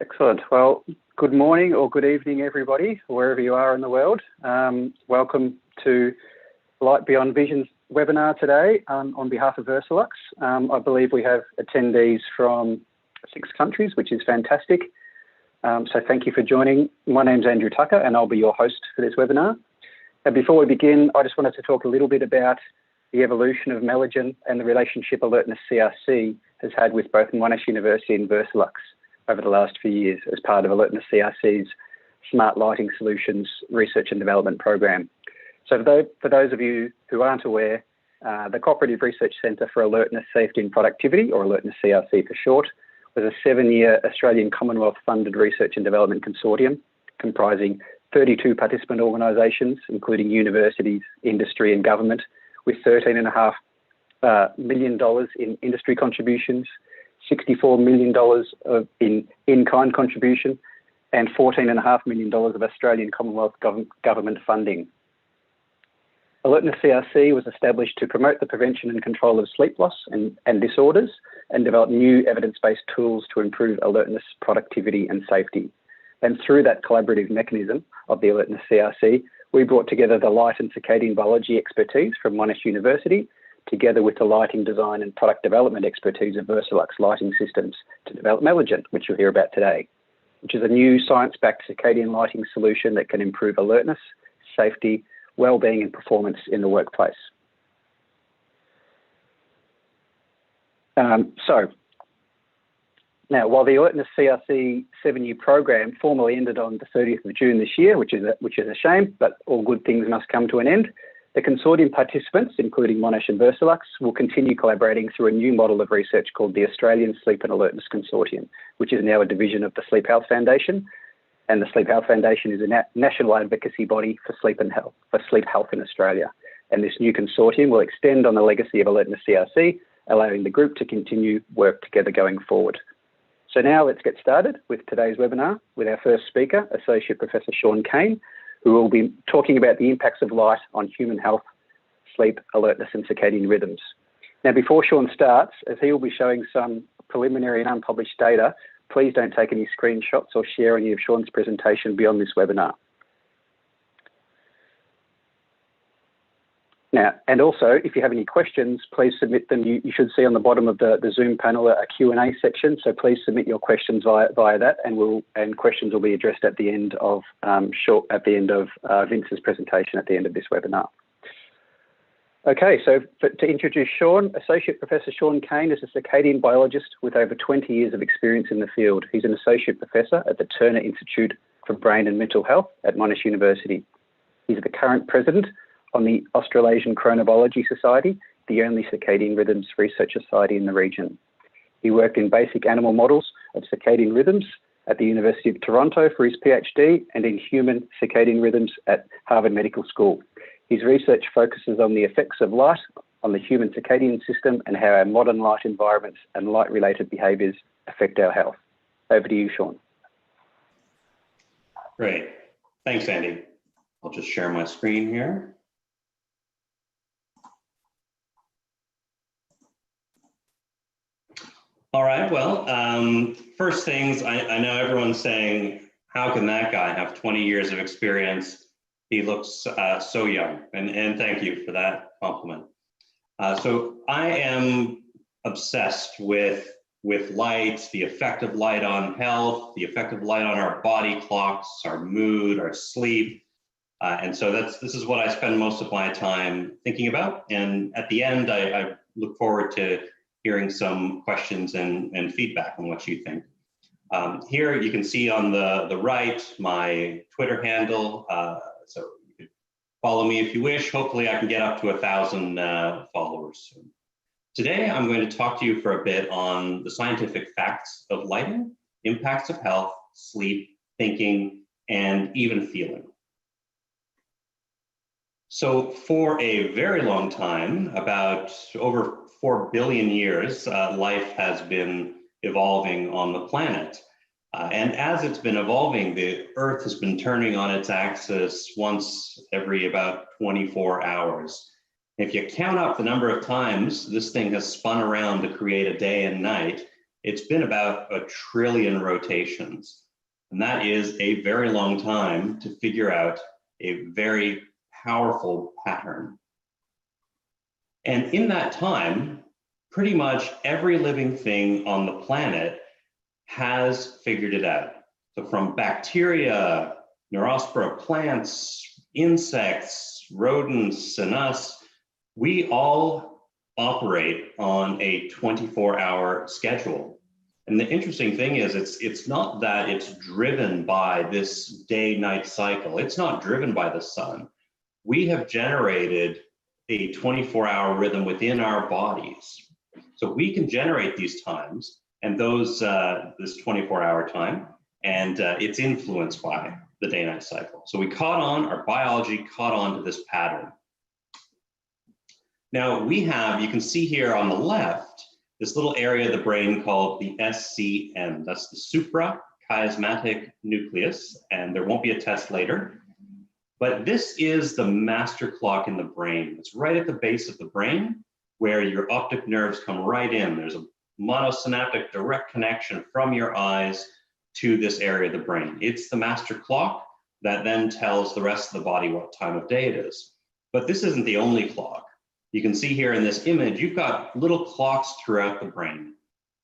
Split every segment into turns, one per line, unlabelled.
Excellent. Well, good morning or good evening, everybody, wherever you are in the world. Welcome to Light Beyond Vision's webinar today on behalf of Versalux. I believe we have attendees from 6 countries, which is fantastic. So thank you for joining. My name's Andrew Tucker and I'll be your host for this webinar. And before we begin, I just wanted to talk a little bit about the evolution of MelaGen and the relationship Alertness CRC has had with both Monash University and Versalux over the last few years as part of Alertness CRC's Smart Lighting Solutions Research and Development Program. So for those of you who aren't aware, the Cooperative Research Centre for Alertness, Safety and Productivity, or Alertness CRC for short, was a 7-year Australian Commonwealth funded research and development consortium comprising 32 participant organisations, including universities, industry and government, with $13.5 million in industry contributions, $64 million in in-kind contribution, and $14.5 million of Australian Commonwealth government funding. Alertness CRC was established to promote the prevention and control of sleep loss and disorders and develop new evidence-based tools to improve alertness, productivity and safety. And through that collaborative mechanism of the Alertness CRC, we brought together the light and circadian biology expertise from Monash University, together with the lighting design and product development expertise of Versalux Lighting Systems to develop MelaGen, which you'll hear about today, which is a new science-backed circadian lighting solution that can improve alertness, safety, well-being and performance in the workplace. Now, while the Alertness CRC 7-year program formally ended on the 30th of June this year, which is a shame, but all good things must come to an end, the consortium participants, including Monash and Versalux, will continue collaborating through a new model of research called the Australian Sleep and Alertness Consortium, which is now a division of the Sleep Health Foundation. And the Sleep Health Foundation is a national advocacy body for sleep health in Australia. And this new consortium will extend on the legacy of Alertness CRC, allowing the group to continue work together going forward. So now let's get started with today's webinar with our first speaker, Associate Professor Cain, who will be talking about the impacts of light on human health, sleep, alertness and circadian rhythms. Now, before Sean starts, as he will be showing some preliminary and unpublished data, please don't take any screenshots or share any of Sean's presentation beyond this webinar. Now, and also, if you have any questions, please submit them. You should see on the bottom of the Zoom panel a Q&A section, so please submit your questions via that, and questions will be addressed at the end of Vince's presentation at the end of this webinar. Okay, so to introduce Sean, Associate Professor Cain is a circadian biologist with over 20 years of experience in the field. He's an Associate Professor at the Turner Institute for Brain and Mental Health at Monash University. He's the current President on the Australasian Chronobiology Society, the only circadian rhythms research society in the region. He worked in basic animal models of circadian rhythms at the University of Toronto for his PhD and in human circadian rhythms at Harvard Medical School. His research focuses on the effects of light on the human circadian system and how our modern light environments and light-related behaviours affect our health. Over to you, Sean.
Great. Thanks, Andy. I'll just share my screen here. All right, well, first things, I know everyone's saying, how can that guy have 20 years of experience? He looks so young, and thank you for that compliment. So I am obsessed with light, the effect of light on health, the effect of light on our body clocks, our mood, our sleep. And so this is what I spend most of my time thinking about. And at the end, I look forward to hearing some questions and feedback on what you think. Here you can see on the right my Twitter handle, so you can follow me if you wish. Hopefully I can get up to 1,000 followers soon. Today I'm going to talk to you for a bit on the scientific facts of lighting, impacts of health, sleep, thinking, and even feeling. So for a very long time, about over 4 billion years, life has been evolving on the planet. And as it's been evolving, the Earth has been turning on its axis once every about 24 hours. If you count up the number of times this thing has spun around to create a day and night, it's been about 1 trillion rotations. And that is a very long time to figure out a very powerful pattern. And in that time, pretty much every living thing on the planet has figured it out. So from bacteria, neurospora plants, insects, rodents, and us, we all operate on a 24-hour schedule. And the interesting thing is, it's not that it's driven by this day-night cycle. It's not driven by the sun. We have generated a 24-hour rhythm within our bodies. So we can generate these times and those this 24-hour time, and it's influenced by the day-night cycle. So we caught on, our biology caught on to this pattern. Now we have, you can see here on the left, this little area of the brain called the SCN. That's the suprachiasmatic nucleus, and there won't be a test later. But this is the master clock in the brain. It's right at the base of the brain where your optic nerves come right in. There's a monosynaptic direct connection from your eyes to this area of the brain. It's the master clock that then tells the rest of the body what time of day it is. But this isn't the only clock. You can see here in this image, you've got little clocks throughout the brain.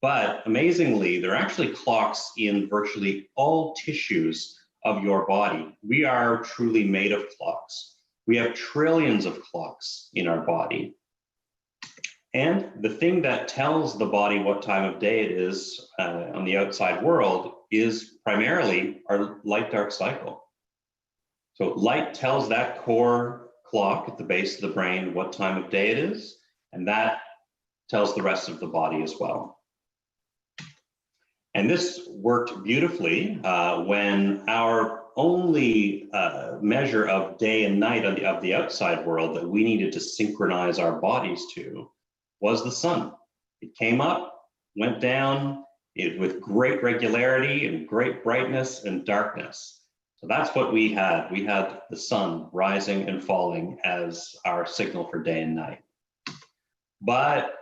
But amazingly, there are actually clocks in virtually all tissues of your body. We are truly made of clocks. We have trillions of clocks in our body. And the thing that tells the body what time of day it is on the outside world is primarily our light-dark cycle. So light tells that core clock at the base of the brain what time of day it is, and that tells the rest of the body as well. And this worked beautifully when our only measure of day and night of the outside world that we needed to synchronize our bodies to was the sun. It came up, went down with great regularity and great brightness and darkness. So that's what we had. We had the sun rising and falling as our signal for day and night. But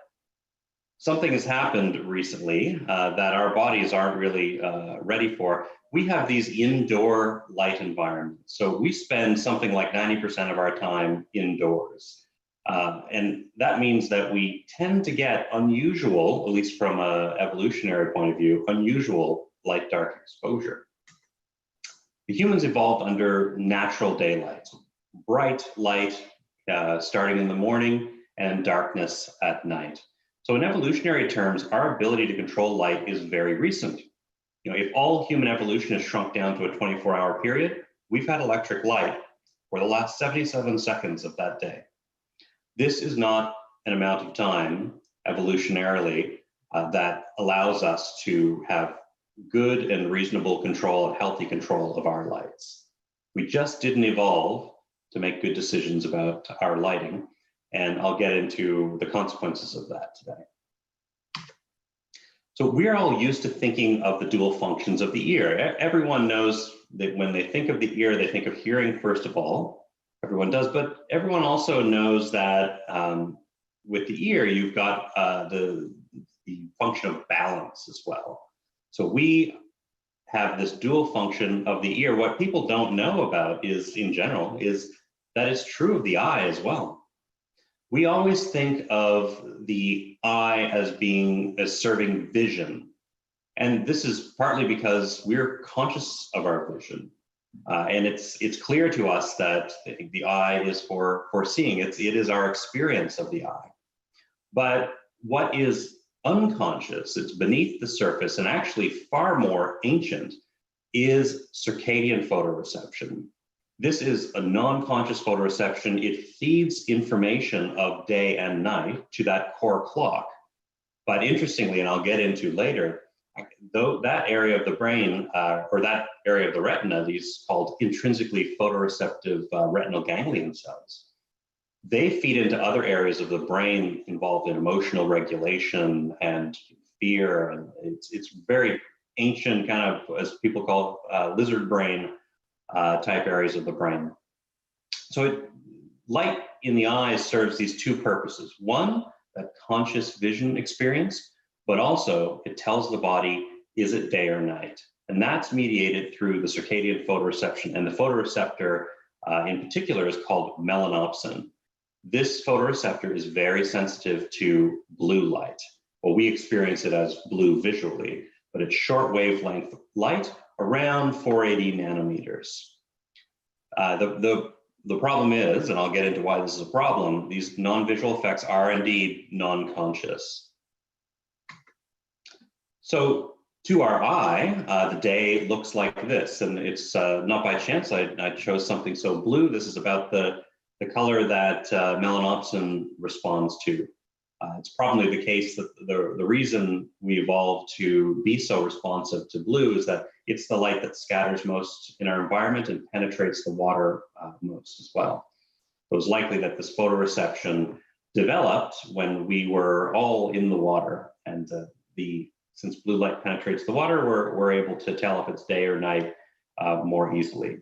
something has happened recently that our bodies aren't really ready for. We have these indoor light environments. So we spend something like 90% of our time indoors. And that means that we tend to get unusual, at least from an evolutionary point of view, unusual light-dark exposure. The humans evolved under natural daylight, bright light starting in the morning and darkness at night. So in evolutionary terms, our ability to control light is very recent. You know, if all human evolution is shrunk down to a 24-hour period, we've had electric light for the last 77 seconds of that day. This is not an amount of time evolutionarily that allows us to have good and reasonable control and healthy control of our lights. We just didn't evolve to make good decisions about our lighting, and I'll get into the consequences of that today. So we're all used to thinking of the dual functions of the ear. Everyone knows that when they think of the ear, they think of hearing first of all. Everyone does, but everyone also knows that with the ear, you've got the function of balance as well. So we have this dual function of the ear. What people don't know about is, in general, is that it's true of the eye as well. We always think of the eye as serving vision. And this is partly because we're conscious of our vision. And it's clear to us that the eye is for seeing. It is our experience of the eye. But what is unconscious, it's beneath the surface and actually far more ancient, is circadian photoreception. This is a non-conscious photoreception. It feeds information of day and night to that core clock. But interestingly, and I'll get into later, though that area of the brain, or that area of the retina, these called intrinsically photoreceptive retinal ganglion cells, they feed into other areas of the brain involved in emotional regulation and fear. And it's very ancient, kind of, as people call lizard brain type areas of the brain. So light in the eyes serves these two purposes. One, that conscious vision experience, but also it tells the body, is it day or night? And that's mediated through the circadian photoreception. And the photoreceptor in particular is called melanopsin. This photoreceptor is very sensitive to blue light. Well, we experience it as blue visually, but it's short wavelength light around 480 nanometers. The problem is, and I'll get into why this is a problem, these non-visual effects are indeed non-conscious. So to our eye, the day looks like this, and it's not by chance I chose something so blue. This is about the color that melanopsin responds to. It's probably the case that the reason we evolved to be so responsive to blue is that it's the light that scatters most in our environment and penetrates the water most as well. It was likely that this photoreception developed when we were all in the water, and since blue light penetrates the water, we're able to tell if it's day or night more easily.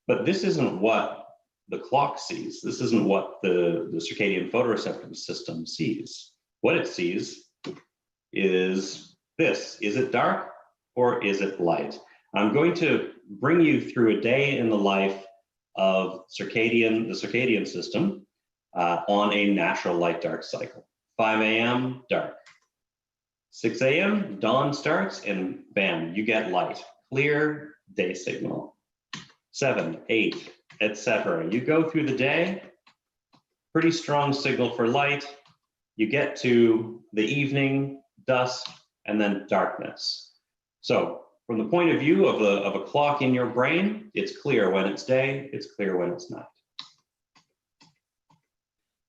But this isn't what the clock sees. This isn't what the circadian photoreceptor system sees. What it sees is this. Is it dark or is it light? I'm going to bring you through a day in the life of the circadian system on a natural light dark cycle. 5 a.m., dark. 6 a.m., dawn starts, and bam, you get light. Clear day signal. 7, 8, etc. You go through the day, pretty strong signal for light. You get to the evening, dusk, and then darkness. So from the point of view of a clock in your brain, it's clear when it's day, it's clear when it's night.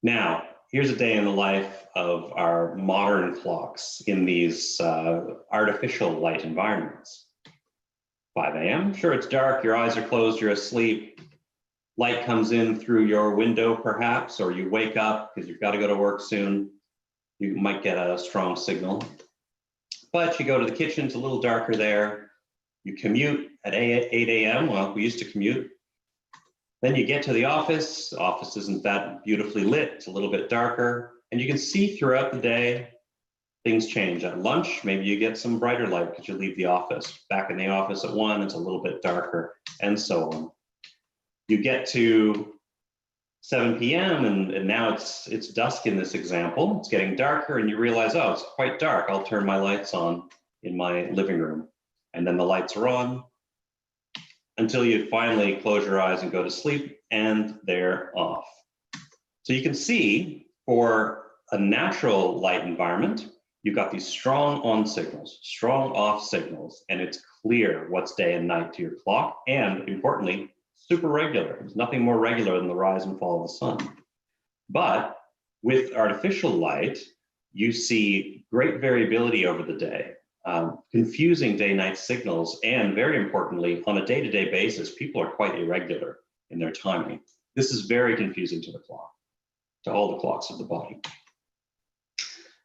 Now, here's a day in the life of our modern clocks in these artificial light environments. 5 a.m., sure, it's dark, your eyes are closed, you're asleep. Light comes in through your window perhaps, or you wake up because you've got to go to work soon. You might get a strong signal. But you go to the kitchen, it's a little darker there. You commute at 8 a.m., well, we used to commute. Then you get to the office. The office isn't that beautifully lit, it's a little bit darker. And you can see throughout the day, things change. At lunch, maybe you get some brighter light because you leave the office. Back in the office at 1, it's a little bit darker, and so on. You get to 7 p.m. and now it's dusk in this example. It's getting darker and you realize, oh, it's quite dark. I'll turn my lights on in my living room. And then the lights are on until you finally close your eyes and go to sleep, and they're off. So you can see for a natural light environment, you've got these strong on signals, strong off signals, and it's clear what's day and night to your clock, and importantly, super regular. There's nothing more regular than the rise and fall of the sun. But with artificial light, you see great variability over the day, confusing day-night signals, and very importantly, on a day-to-day basis, people are quite irregular in their timing. This is very confusing to the clock, to all the clocks of the body.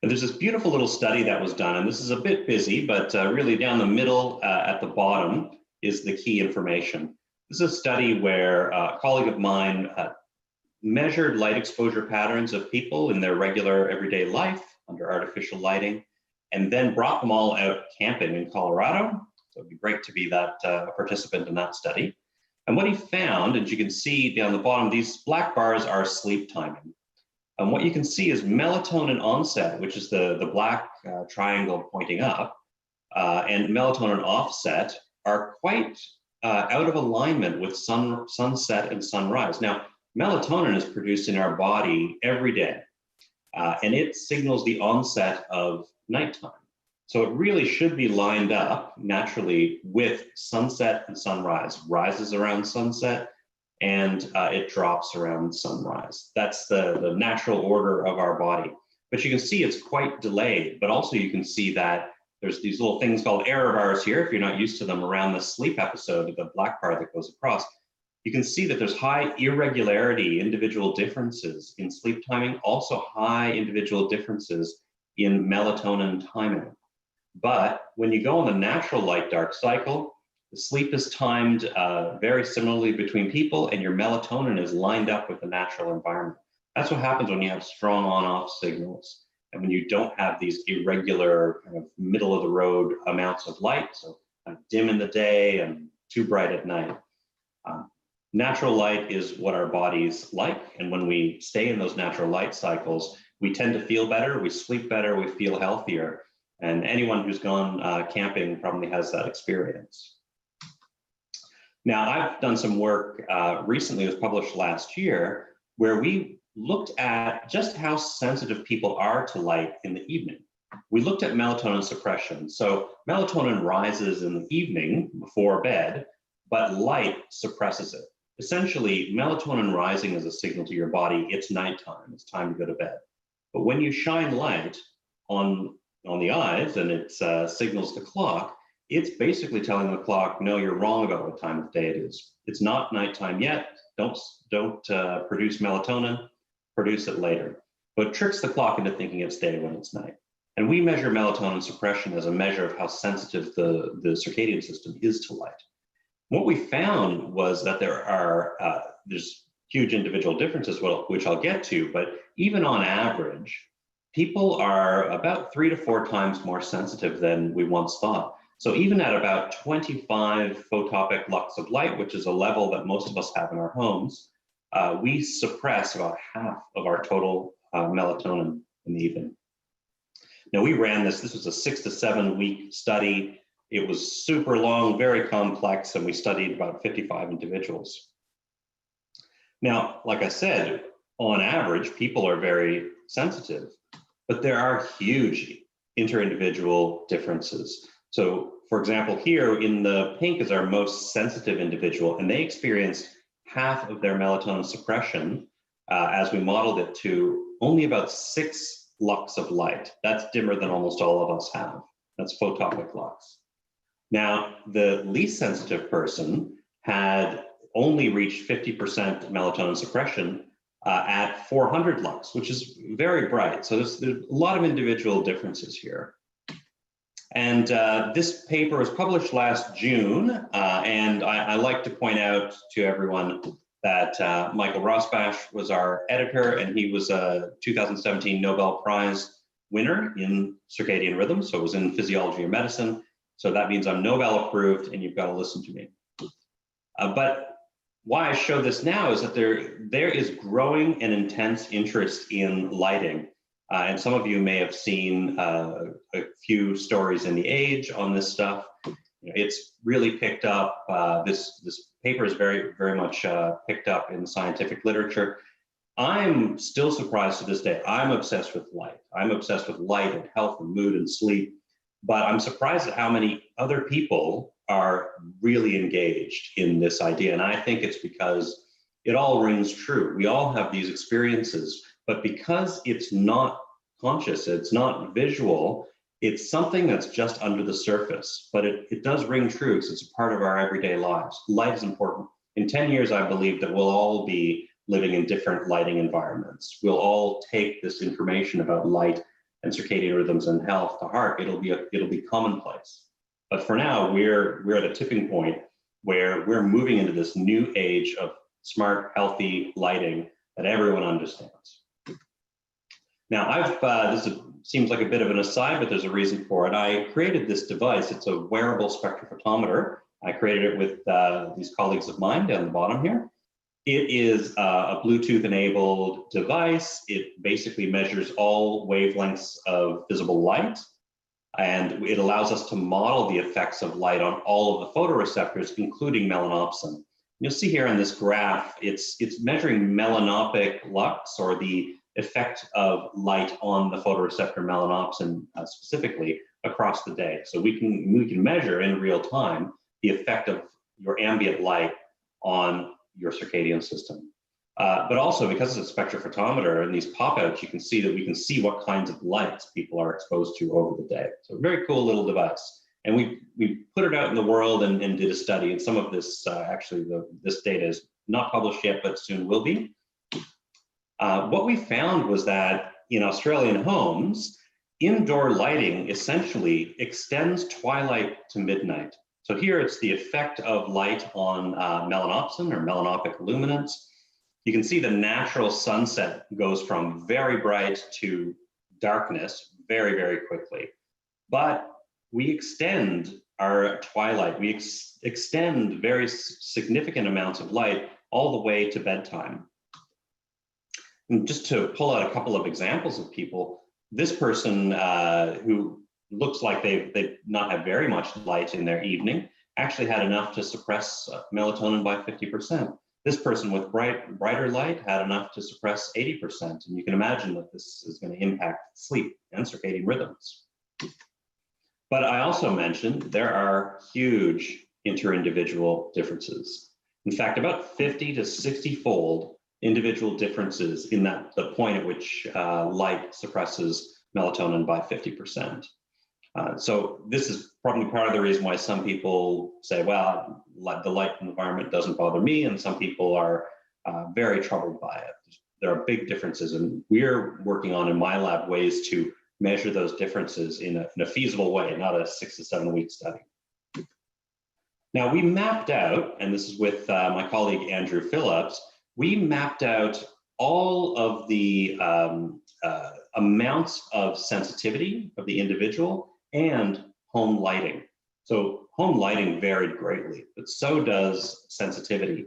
And there's this beautiful little study that was done, and this is a bit busy, but really down the middle at the bottom is the key information. This is a study where a colleague of mine measured light exposure patterns of people in their regular everyday life under artificial lighting, and then brought them all out camping in Colorado. So it'd be great to be that participant in that study. And what he found, and you can see down the bottom, these black bars are sleep timing. And what you can see is melatonin onset, which is the black triangle pointing up, and melatonin offset are quite out of alignment with sunset and sunrise. Now, melatonin is produced in our body every day, and it signals the onset of nighttime. So it really should be lined up naturally with sunset and sunrise. Rises around sunset, and it drops around sunrise. That's the natural order of our body. But you can see it's quite delayed, but also you can see that there's these little things called error bars here, if you're not used to them, around the sleep episode, the black bar that goes across. You can see that there's high irregularity, individual differences in sleep timing, also high individual differences in melatonin timing. But when you go on the natural light dark cycle, the sleep is timed very similarly between people, and your melatonin is lined up with the natural environment. That's what happens when you have strong on-off signals. and when you don't have these irregular kind of middle of the road amounts of light, so kind of dim in the day and too bright at night. Natural light is what our bodies like, and when we stay in those natural light cycles, we tend to feel better, we sleep better, we feel healthier, and anyone who's gone camping probably has that experience. Now, I've done some work recently, it was published last year, where we looked at just how sensitive people are to light in the evening. We looked at melatonin suppression. So melatonin rises in the evening before bed, but light suppresses it. Essentially, melatonin rising is a signal to your body, it's nighttime, it's time to go to bed. But when you shine light on the eyes and it signals the clock, it's basically telling the clock, no, you're wrong about what time of day it is. It's not nighttime yet, don't produce melatonin, produce it later. But it tricks the clock into thinking it's day when it's night. And we measure melatonin suppression as a measure of how sensitive the circadian system is to light. What we found was that there's huge individual differences, which I'll get to, but even on average, people are about 3 to 4 times more sensitive than we once thought. So even at about 25 photopic lux of light, which is a level that most of us have in our homes, we suppress about half of our total melatonin in the evening. Now we ran this was a 6 to 7 week study. It was super long, very complex, and we studied about 55 individuals. Now, like I said, on average, people are very sensitive, but there are huge inter-individual differences. So for example, here in the pink is our most sensitive individual, and they experienced half of their melatonin suppression as we modeled it to only about 6 lux of light. That's dimmer than almost all of us have. That's photopic lux. Now, the least sensitive person had only reached 50% melatonin suppression at 400 lux, which is very bright. So there's a lot of individual differences here. And this paper was published last June, and I like to point out to everyone that Michael Rosbach was our editor, and he was a 2017 Nobel Prize winner in circadian rhythm, so it was in physiology or medicine. So that means I'm Nobel approved, and you've got to listen to me. But why I show this now is that there is growing and intense interest in lighting. And some of you may have seen a few stories in The Age on this stuff. It's really picked up. This paper is very, very much picked up in scientific literature. I'm still surprised to this day. I'm obsessed with light. I'm obsessed with light and health and mood and sleep. But I'm surprised at how many other people are really engaged in this idea. And I think it's because it all rings true. We all have these experiences, but because it's not conscious, it's not visual, it's something that's just under the surface, but it does ring true because it's a part of our everyday lives. Light is important. In 10 years, I believe that we'll all be living in different lighting environments. We'll all take this information about light and circadian rhythms and health to heart. It'll be commonplace. But for now, we're at a tipping point where we're moving into this new age of smart, healthy lighting that everyone understands. Now, this seems like a bit of an aside, but there's a reason for it. I created this device. It's a wearable spectrophotometer. I created it with these colleagues of mine down the bottom here. It is a Bluetooth-enabled device. It basically measures all wavelengths of visible light, and it allows us to model the effects of light on all of the photoreceptors, including melanopsin. You'll see here in this graph, it's measuring melanopic lux, or the effect of light on the photoreceptor melanopsin specifically across the day. So we can measure in real time the effect of your ambient light on your circadian system. But also, because it's a spectrophotometer and these pop-outs, you can see that we can see what kinds of lights people are exposed to over the day. So very cool little device. And we put it out in the world and did a study. And some of this, this data is not published yet, but soon will be. What we found was that in Australian homes, indoor lighting essentially extends twilight to midnight. So here it's the effect of light on melanopsin, or melanopic luminance. You can see the natural sunset goes from very bright to darkness very, very quickly. But we extend our twilight, we extend very significant amounts of light all the way to bedtime. And just to pull out a couple of examples of people, this person who looks like they not have very much light in their evening actually had enough to suppress melatonin by 50%. This person with brighter light had enough to suppress 80%. And you can imagine that this is going to impact sleep and circadian rhythms. But I also mentioned there are huge inter-individual differences. In fact, about 50 to 60-fold individual differences in the point at which light suppresses melatonin by 50%. So this is probably part of the reason why some people say, well, the light environment doesn't bother me, and some people are very troubled by it. There are big differences, and we're working on in my lab ways to measure those differences in a feasible way, not a 6 to 7 week study. Now we mapped out, and this is with my colleague Andrew Phillips, we mapped out all of the amounts of sensitivity of the individual and home lighting. So home lighting varied greatly, but so does sensitivity.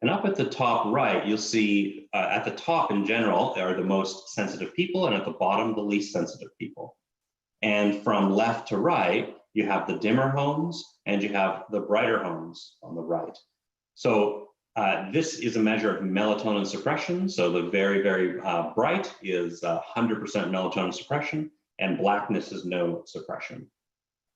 And up at the top right, you'll see at the top in general are the most sensitive people, and at the bottom, the least sensitive people. And from left to right, you have the dimmer homes and you have the brighter homes on the right. So this is a measure of melatonin suppression. So the very, very bright is 100% melatonin suppression, and blackness is no suppression.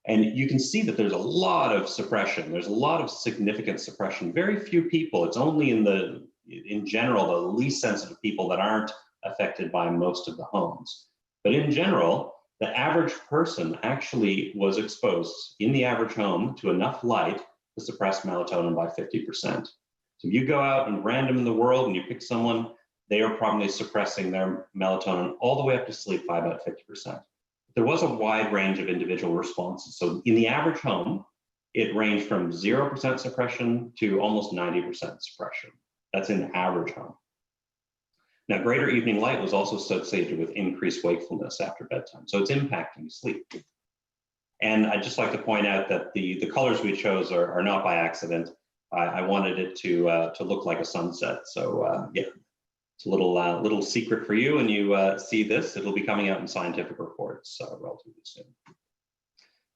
And you can see that there's a lot of suppression. There's a lot of significant suppression. Very few people, it's only in general, the least sensitive people that aren't affected by most of the homes. But in general, the average person actually was exposed in the average home to enough light to suppress melatonin by 50%. So if you go out and random in the world and you pick someone, they are probably suppressing their melatonin all the way up to sleep by about 50%. There was a wide range of individual responses. So in the average home, it ranged from 0% suppression to almost 90% suppression. That's in the average home. Now, greater evening light was also associated with increased wakefulness after bedtime. So it's impacting sleep. And I'd just like to point out that the colors we chose are not by accident. I wanted it to look like a sunset. So yeah. It's a little secret for you, and you see this. It'll be coming out in scientific reports relatively soon.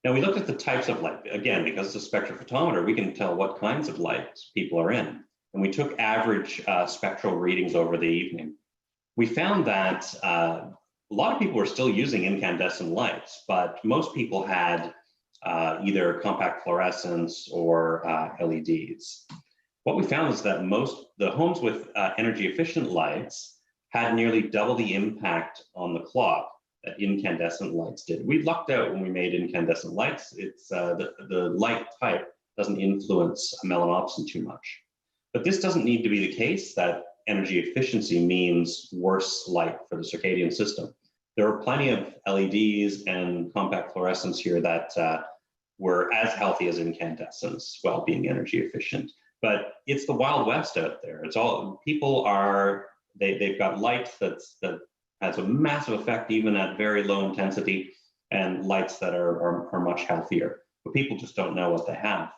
Now we looked at the types of light. Again, because it's a spectrophotometer, we can tell what kinds of lights people are in. And we took average spectral readings over the evening. We found that a lot of people were still using incandescent lights, but most people had either compact fluorescence or LEDs. What we found is that the homes with energy efficient lights had nearly double the impact on the clock that incandescent lights did. We lucked out when we made incandescent lights. It's the light type doesn't influence melanopsin too much. But this doesn't need to be the case, that energy efficiency means worse light for the circadian system. There are plenty of LEDs and compact fluorescence here that were as healthy as incandescents while being energy efficient. But it's the Wild West out there. It's all, people are, they've got light that has a massive effect even at very low intensity, and lights that are much healthier. But people just don't know what they have.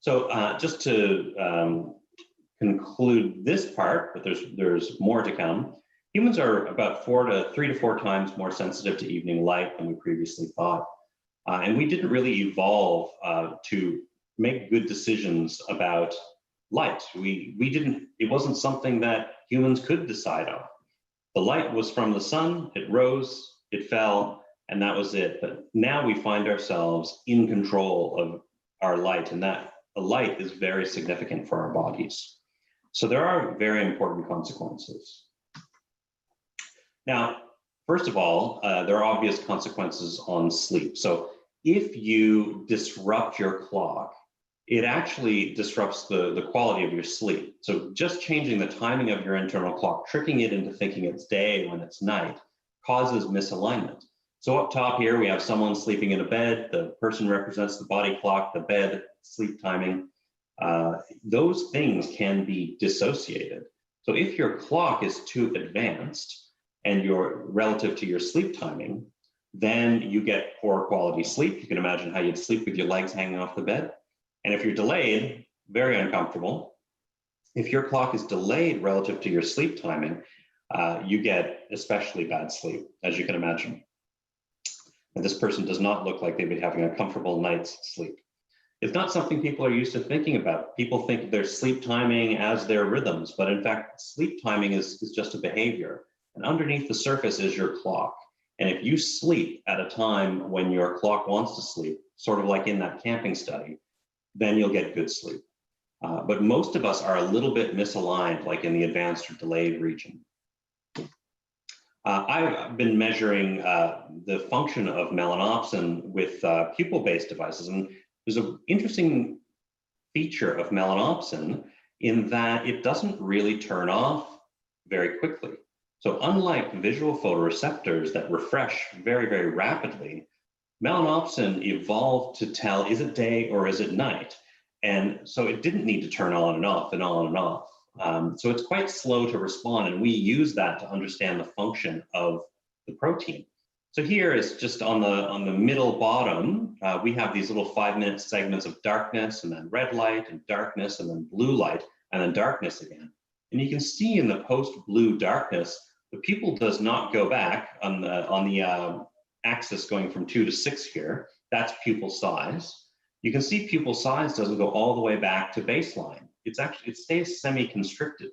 So just to conclude this part, but there's more to come. Humans are about 3 to 4 times more sensitive to evening light than we previously thought. And we didn't really evolve to make good decisions about light. It wasn't something that humans could decide on. The light was from the sun, it rose, it fell, and that was it. But now we find ourselves in control of our light, and that the light is very significant for our bodies. So there are very important consequences. Now, first of all, there are obvious consequences on sleep. So if you disrupt your clock, it actually disrupts the quality of your sleep. So just changing the timing of your internal clock, tricking it into thinking it's day when it's night, causes misalignment. So up top here, we have someone sleeping in a bed. The person represents the body clock, the bed, sleep timing. Those things can be dissociated. So if your clock is too advanced and you're relative to your sleep timing, then you get poor quality sleep. You can imagine how you'd sleep with your legs hanging off the bed. And if you're delayed, very uncomfortable. If your clock is delayed relative to your sleep timing, you get especially bad sleep, as you can imagine. And this person does not look like they'd be having a comfortable night's sleep. It's not something people are used to thinking about. People think of their sleep timing as their rhythms, but in fact, sleep timing is just a behavior. And underneath the surface is your clock. And if you sleep at a time when your clock wants to sleep, sort of like in that camping study, then you'll get good sleep. But most of us are a little bit misaligned, like in the advanced or delayed region. I've been measuring the function of melanopsin with pupil-based devices, and there's an interesting feature of melanopsin in that it doesn't really turn off very quickly. So unlike visual photoreceptors that refresh very, very rapidly, melanopsin evolved to tell, is it day or is it night? And so it didn't need to turn on and off and on and off. So it's quite slow to respond, and we use that to understand the function of the protein. So here is just on the middle bottom, we have these little 5-minute segments of darkness, and then red light, and darkness, and then blue light, and then darkness again. And you can see in the post-blue darkness, the pupil does not go back on the axis going from 2 to 6 here. That's pupil size. You can see pupil size doesn't go all the way back to baseline. It stays semi-constricted.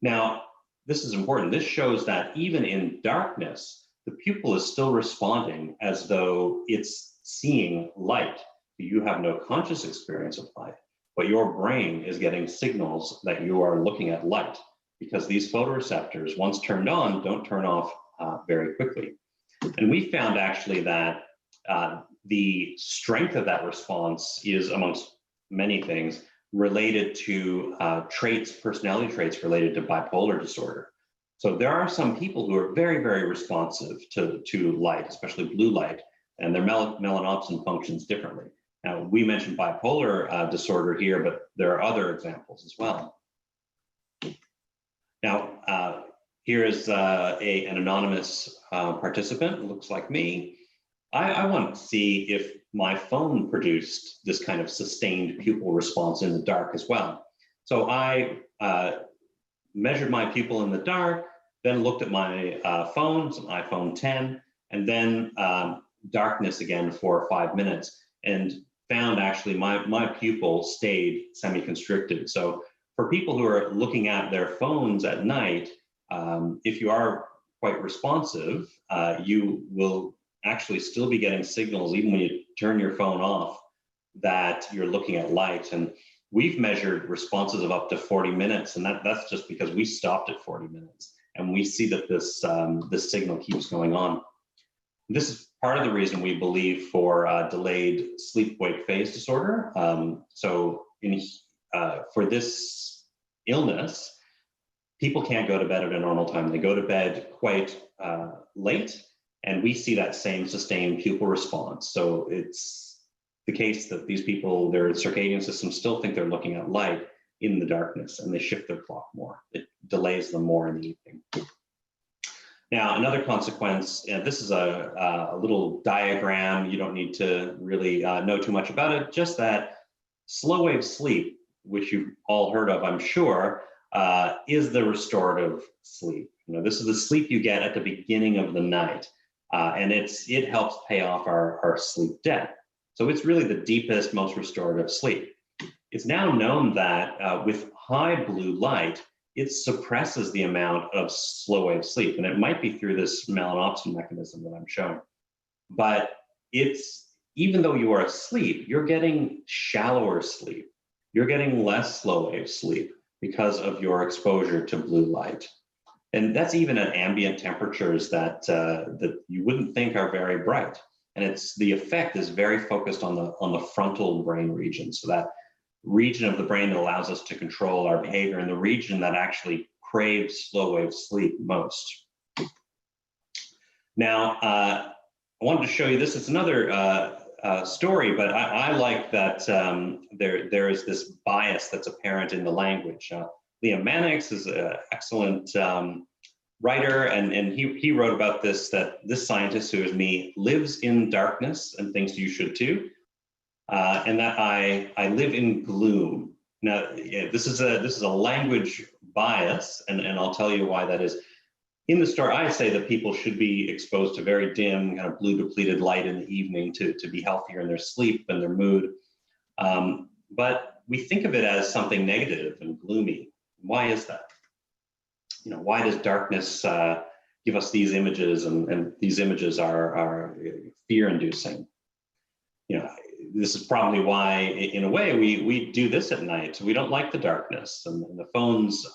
Now, this is important. This shows that even in darkness, the pupil is still responding as though it's seeing light. You have no conscious experience of light, but your brain is getting signals that you are looking at light, because these photoreceptors, once turned on, don't turn off very quickly. And we found actually that the strength of that response is, amongst many things, related to personality traits related to bipolar disorder. So there are some people who are very, very responsive to light, especially blue light, and their melanopsin functions differently. Now, we mentioned bipolar disorder here, but there are other examples as well. Now, here is an anonymous participant, looks like me. I want to see if my phone produced this kind of sustained pupil response in the dark as well. So I measured my pupil in the dark, then looked at my phone, it's an iPhone 10, and then darkness again for 5 minutes, and found actually my pupil stayed semi-constricted. So for people who are looking at their phones at night, if you are quite responsive, you will actually still be getting signals, even when you turn your phone off, that you're looking at light. And we've measured responses of up to 40 minutes, and that's just because we stopped at 40 minutes. And we see that this signal keeps going on. This is part of the reason we believe for delayed sleep-wake phase disorder. For this illness, people can't go to bed at a normal time. They go to bed quite late, and we see that same sustained pupil response. So it's the case that these people, their circadian systems still think they're looking at light in the darkness, and they shift their clock more. It delays them more in the evening. Now, another consequence, this is a little diagram. You don't need to really know too much about it, just that slow wave sleep, which you've all heard of, I'm sure, is the restorative sleep. This is the sleep you get at the beginning of the night, and it helps pay off our sleep debt. So it's really the deepest, most restorative sleep. It's now known that with high blue light, it suppresses the amount of slow wave sleep, and it might be through this melanopsin mechanism that I'm showing. But even though you are asleep, you're getting shallower sleep. You're getting less slow wave sleep because of your exposure to blue light. And that's even at ambient temperatures that you wouldn't think are very bright. And the effect is very focused on the frontal brain region. So that region of the brain that allows us to control our behavior, and the region that actually craves slow wave sleep most. Now, I wanted to show you this. It's another story, but I like that there is this bias that's apparent in the language. Liam Mannix is an excellent writer, and he wrote about this, that this scientist, who is me, lives in darkness and thinks you should too, and that I live in gloom. Now, yeah, this is a language bias, and I'll tell you why that is. In the story, I say that people should be exposed to very dim, kind of blue depleted light in the evening to be healthier in their sleep and their mood. But we think of it as something negative and gloomy. Why is that? You know, why does darkness give us these images, and these images are fear-inducing? You know, this is probably why, in a way, we do this at night. We don't like the darkness, and the phones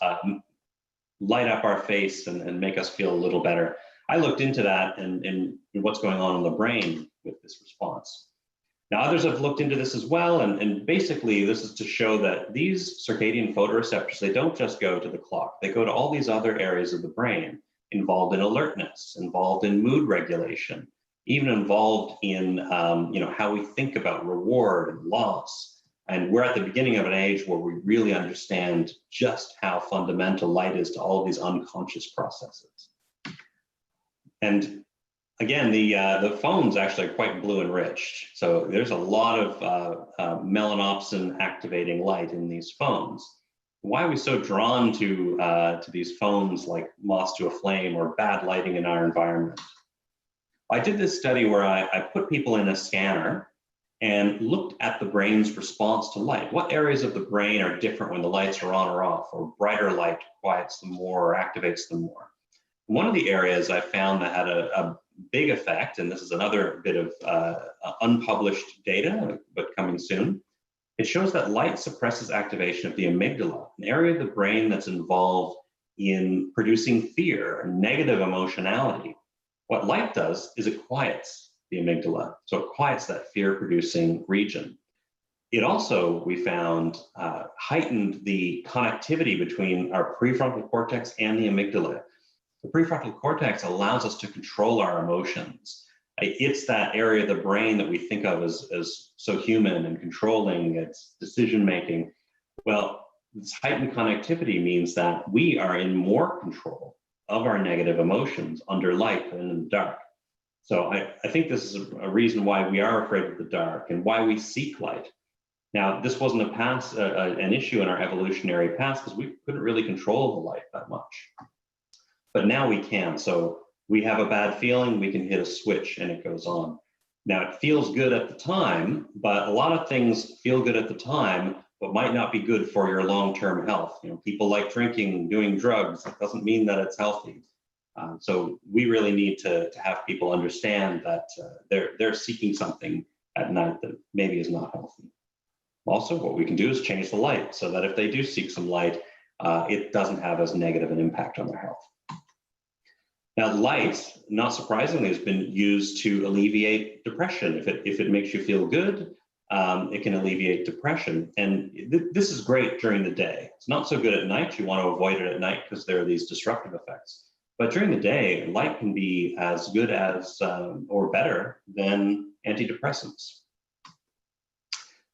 light up our face and make us feel a little better. I looked into that and what's going on in the brain with this response. Now, others have looked into this as well, and basically this is to show that these circadian photoreceptors, they don't just go to the clock, they go to all these other areas of the brain involved in alertness, involved in mood regulation, even involved in you know, how we think about reward and loss. And we're at the beginning of an age where we really understand just how fundamental light is to all of these unconscious processes. And again, the phones actually are quite blue enriched. So there's a lot of melanopsin activating light in these phones. Why are we so drawn to these phones like moths to a flame, or bad lighting in our environment? I did this study where I put people in a scanner and looked at the brain's response to light. What areas of the brain are different when the lights are on or off, or brighter light quiets them more or activates them more? One of the areas I found that had a big effect, and this is another bit of unpublished data, but coming soon, it shows that light suppresses activation of the amygdala, an area of the brain that's involved in producing fear and negative emotionality. What light does is it quiets the amygdala, so it quiets that fear-producing region. It also, we found, heightened the connectivity between our prefrontal cortex and the amygdala. The prefrontal cortex allows us to control our emotions. It's that area of the brain that we think of as so human and controlling, its decision-making. Well, this heightened connectivity means that we are in more control of our negative emotions under light than in the dark. So I think this is a reason why we are afraid of the dark and why we seek light. Now, this wasn't an issue in our evolutionary past because we couldn't really control the light that much. But now we can. So we have a bad feeling, we can hit a switch and it goes on. Now, it feels good at the time, but a lot of things feel good at the time, but might not be good for your long-term health. You know, people like drinking, doing drugs. It doesn't mean that it's healthy. So we really need to have people understand that they're seeking something at night that maybe is not healthy. Also, what we can do is change the light so that if they do seek some light, it doesn't have as negative an impact on their health. Now, light, not surprisingly, has been used to alleviate depression. If it makes you feel good, it can alleviate depression. And this is great during the day. It's not so good at night. You want to avoid it at night because there are these disruptive effects. But during the day, light can be as good as or better than antidepressants.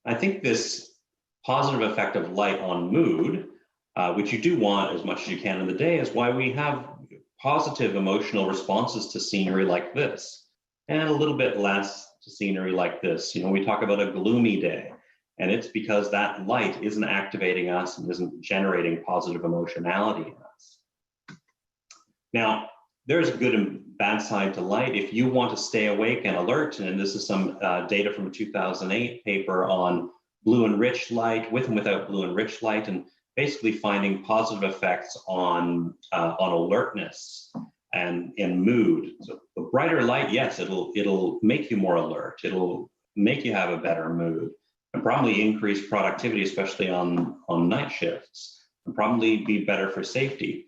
I think this positive effect of light on mood, which you do want as much as you can in the day, is why we have positive emotional responses to scenery like this, and a little bit less to scenery like this. You know, we talk about a gloomy day, and it's because that light isn't activating us and isn't generating positive emotionality in us. Now, there's a good and bad side to light. If you want to stay awake and alert, and this is some data from a 2008 paper on blue enriched light, with and without blue enriched light, and basically finding positive effects on alertness and in mood. So the brighter light, yes, it'll make you more alert. It'll make you have a better mood, and probably increase productivity, especially on night shifts, and probably be better for safety.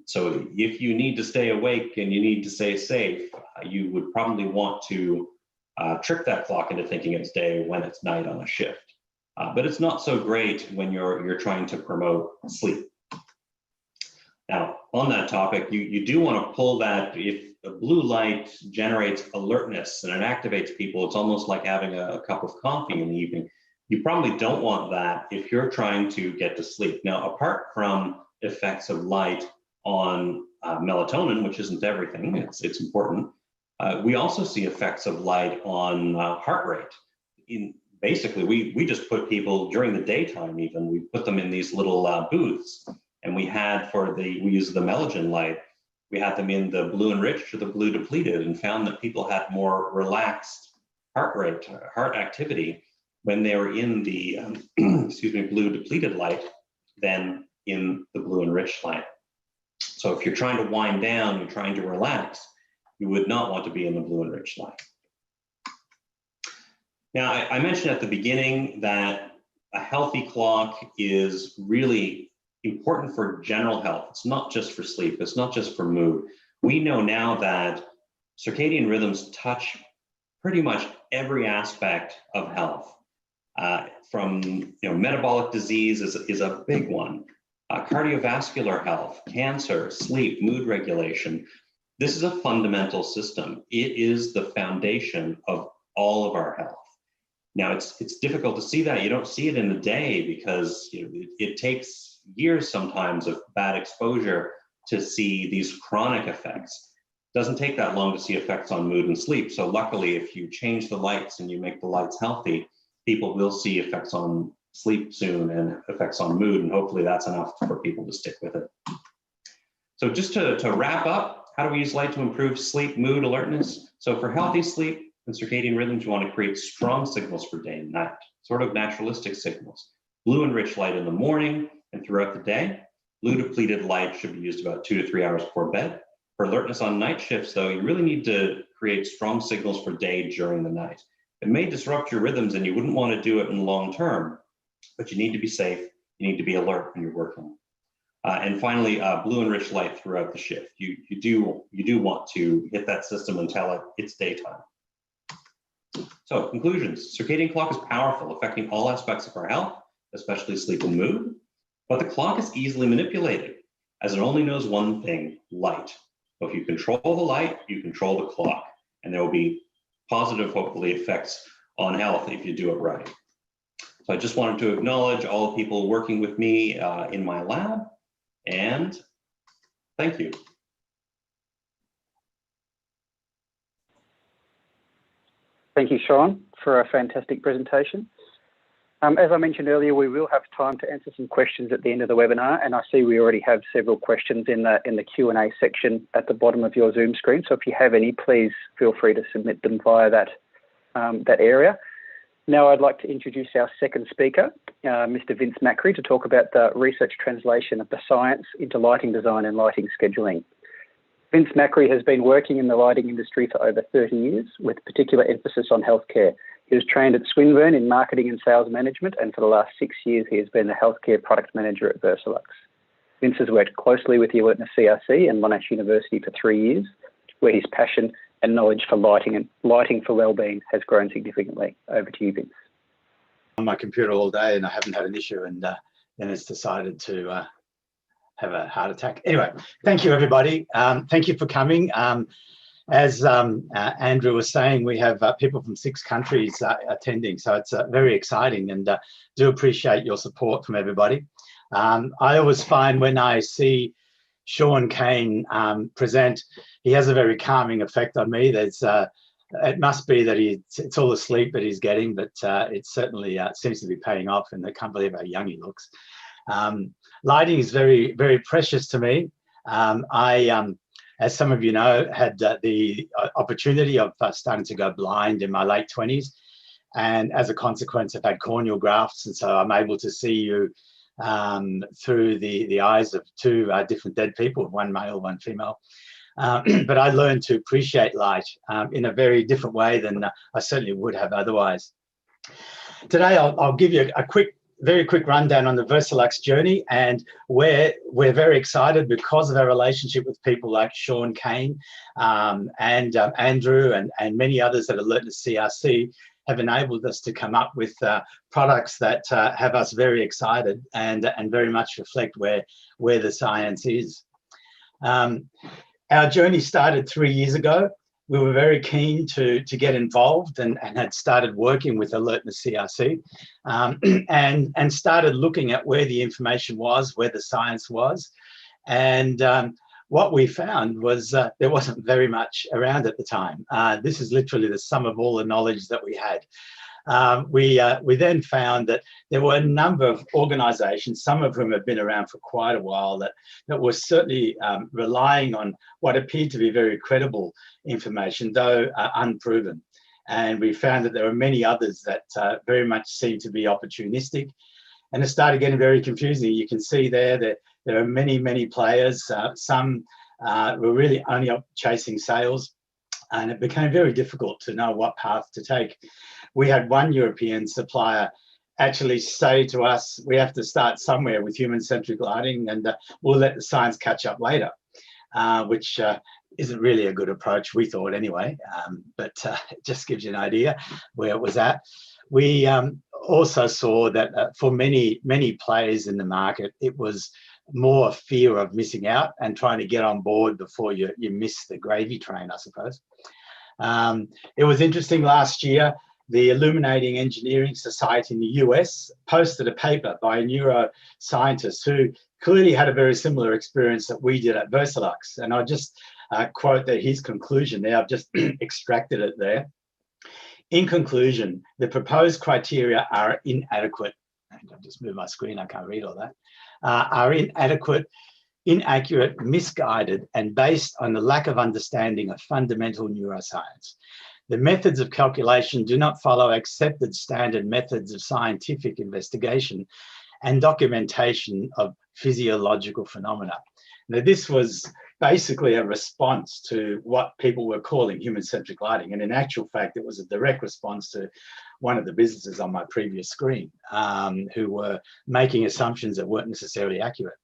So if you need to stay awake and you need to stay safe, you would probably want to trick that clock into thinking it's day when it's night on a shift. But it's not so great when you're trying to promote sleep. Now, on that topic, you do want to pull that. If the blue light generates alertness and it activates people, it's almost like having a cup of coffee in the evening. You probably don't want that if you're trying to get to sleep. Now, apart from effects of light on melatonin, which isn't everything, it's important. We also see effects of light on heart rate. Basically, we just put people during the daytime even, we put them in these little booths, and we use the MelaGen light, we had them in the blue enriched or the blue depleted, and found that people had more relaxed heart rate, heart activity when they were in the blue depleted light than in the blue enriched light. So if you're trying to wind down, you're trying to relax, you would not want to be in the blue enriched light. Now, I mentioned at the beginning that a healthy clock is really important for general health. It's not just for sleep, it's not just for mood. We know now that circadian rhythms touch pretty much every aspect of health. From metabolic disease is a big one. Cardiovascular health, cancer, sleep, mood regulation. This is a fundamental system. It is the foundation of all of our health. Now, it's difficult to see that. You don't see it in a day because it takes years sometimes of bad exposure to see these chronic effects. It doesn't take that long to see effects on mood and sleep. So luckily, if you change the lights and you make the lights healthy, people will see effects on sleep soon and effects on mood, and hopefully that's enough for people to stick with it. So just to wrap up, how do we use light to improve sleep, mood, alertness? So for healthy sleep and circadian rhythms, you want to create strong signals for day and night, sort of naturalistic signals. Blue enriched light in the morning and throughout the day. Blue depleted light should be used about 2 to 3 hours before bed. For alertness on night shifts, though, you really need to create strong signals for day during the night. It may disrupt your rhythms and you wouldn't want to do it in the long term, but you need to be safe. You need to be alert when you're working. And finally, blue enriched light throughout the shift. You do want to hit that system and tell it it's daytime. So conclusions, circadian clock is powerful, affecting all aspects of our health, especially sleep and mood. But the clock is easily manipulated as it only knows one thing, light. So if you control the light, you control the clock, and there will be positive, hopefully, effects on health if you do it right. So I just wanted to acknowledge all the people working with me in my lab, and thank you.
Thank you, Sean, for a fantastic presentation. As I mentioned earlier, we will have time to answer some questions at the end of the webinar, and I see we already have several questions in the Q&A section at the bottom of your Zoom screen. So if you have any, please feel free to submit them via that area. Now I'd like to introduce our second speaker, Mr. Vince Macri, to talk about the research translation of the science into lighting design and lighting scheduling. Vince Macri has been working in the lighting industry for over 30 years, with particular emphasis on healthcare. He was trained at Swinburne in marketing and sales management, and for the last 6 years, he has been the healthcare product manager at Versalux. Vince has worked closely with the Alertness CRC and Monash University for 3 years, where his passion and knowledge for lighting and lighting for wellbeing has grown significantly. Over to you, Vince.
On my computer all day and I haven't had an issue, and then it's decided to have a heart attack. Anyway, thank you, everybody. Thank you for coming. As Andrew was saying, we have people from 6 countries attending, so it's very exciting, and do appreciate your support from everybody. I always find when I see Sean Cain present, he has a very calming effect on me. It must be that it's all the sleep that he's getting, but it certainly seems to be paying off, and I can't believe how young he looks. Lighting is very, very precious to me. As some of you know, had the opportunity of starting to go blind in my late 20s. And as a consequence, I've had corneal grafts. And so I'm able to see you through the eyes of 2 different dead people, one male, one female. But I learned to appreciate light in a very different way than I certainly would have otherwise. Today, I'll give you a very quick rundown on the Versalux journey, and we're very excited because of our relationship with people like Sean Cain and Andrew and many others at Alertness CRC have enabled us to come up with products that have us very excited and very much reflect where the science is. Our journey started 3 years ago. We were very keen to get involved and had started working with Alertness CRC and started looking at where the information was, where the science was. And what we found was there wasn't very much around at the time. This is literally the sum of all the knowledge that we had. We then found that there were a number of organisations, some of whom have been around for quite a while, that were certainly relying on what appeared to be very credible information, though unproven. And we found that there are many others that very much seem to be opportunistic. And it started getting very confusing. You can see there that there are many players. Some were really only up chasing sales, and it became very difficult to know what path to take. We had one European supplier actually say to us, we have to start somewhere with human-centric lighting, and we'll let the science catch up later, which isn't really a good approach, we thought anyway, but it just gives you an idea where it was at. We also saw that for many players in the market, it was more fear of missing out and trying to get on board before you miss the gravy train, I suppose. It was interesting last year, the Illuminating Engineering Society in the US posted a paper by a neuroscientist who clearly had a very similar experience that we did at Versalux. And I'll just quote his conclusion there. I've just extracted it there. In conclusion, the proposed criteria are inadequate. I'll just move my screen, I can't read all that. Are inadequate, inaccurate, misguided, and based on the lack of understanding of fundamental neuroscience. The methods of calculation do not follow accepted standard methods of scientific investigation and documentation of physiological phenomena. Now, this was basically a response to what people were calling human-centric lighting. And in actual fact, it was a direct response to one of the businesses on my previous screen who were making assumptions that weren't necessarily accurate.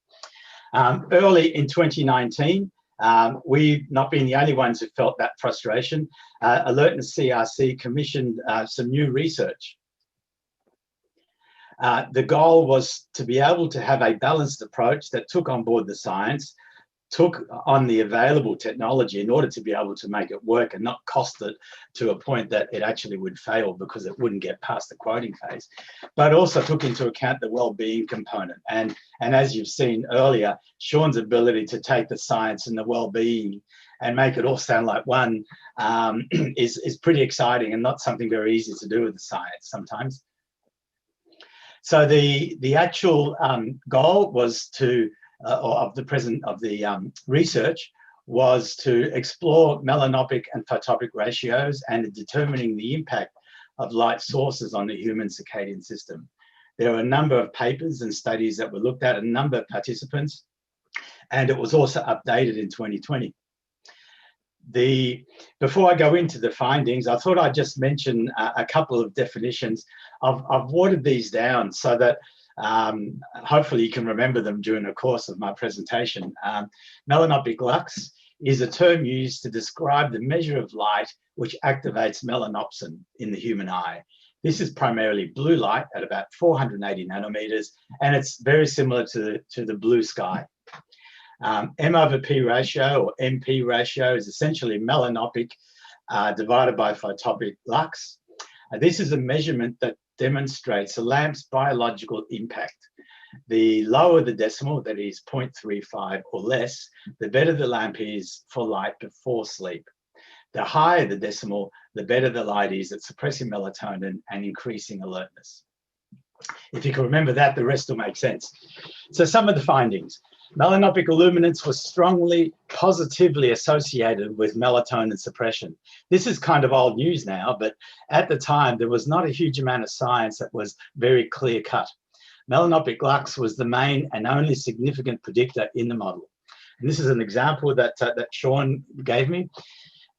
Early in 2019, we've not been the only ones who felt that frustration. Alertness CRC commissioned some new research. The goal was to be able to have a balanced approach that took on board the science, took on the available technology in order to be able to make it work and not cost it to a point that it actually would fail because it wouldn't get past the quoting phase, but also took into account the well-being component. And as you've seen earlier, Sean's ability to take the science and the well-being and make it all sound like one is pretty exciting and not something very easy to do with the science sometimes. So the actual goal was to of the research was to explore melanopic and photopic ratios and determining the impact of light sources on the human circadian system. There were a number of papers and studies that were looked at, a number of participants, and it was also updated in 2020. Before I go into the findings, I thought I'd just mention a couple of definitions. I've watered these down so that hopefully you can remember them during the course of my presentation. Melanopic lux is a term used to describe the measure of light which activates melanopsin in the human eye. This is primarily blue light at about 480 nanometers, and it's very similar to the blue sky. M/P ratio, or MP ratio, is essentially melanopic divided by photopic lux. This is a measurement that demonstrates a lamp's biological impact. The lower the decimal, that is 0.35 or less, the better the lamp is for light before sleep. The higher the decimal, the better the light is at suppressing melatonin and increasing alertness. If you can remember that, the rest will make sense. So some of the findings. Melanopic illuminance was strongly positively associated with melatonin suppression. This is kind of old news now, but at the time, there was not a huge amount of science that was very clear cut. Melanopic lux was the main and only significant predictor in the model. And this is an example that Sean gave me.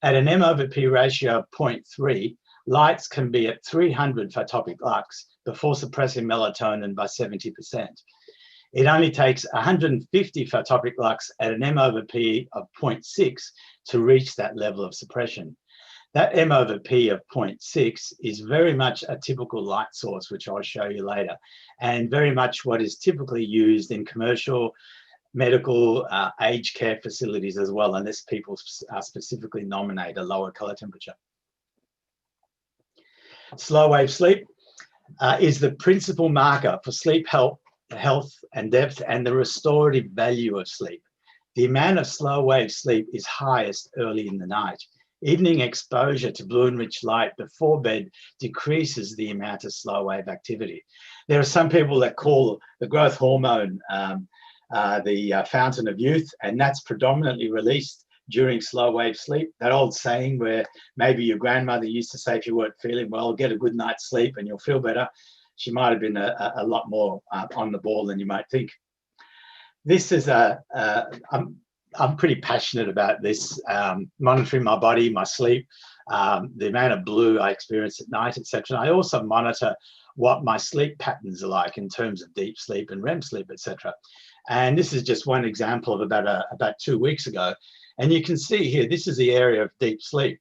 At an M/P ratio of 0.3, lights can be at 300 photopic lux before suppressing melatonin by 70%. It only takes 150 photopic lux at an M/P of 0.6 to reach that level of suppression. That M/P of 0.6 is very much a typical light source, which I'll show you later, and very much what is typically used in commercial, medical, aged care facilities as well, unless people specifically nominate a lower color temperature. Slow wave sleep is the principal marker for sleep health and depth and the restorative value of sleep. The amount of slow wave sleep is highest early in the night. Evening exposure to blue-enriched light before bed decreases the amount of slow wave activity. There are some people that call the growth hormone the fountain of youth, and that's predominantly released during slow wave sleep. That old saying where maybe your grandmother used to say, if you weren't feeling well, get a good night's sleep and you'll feel better. She might have been a lot more on the ball than you might think. This is I'm pretty passionate about this, monitoring my body, my sleep, the amount of blue I experience at night, etc. I also monitor what my sleep patterns are like in terms of deep sleep and REM sleep, etc. And this is just one example of about 2 weeks ago. And you can see here, this is the area of deep sleep.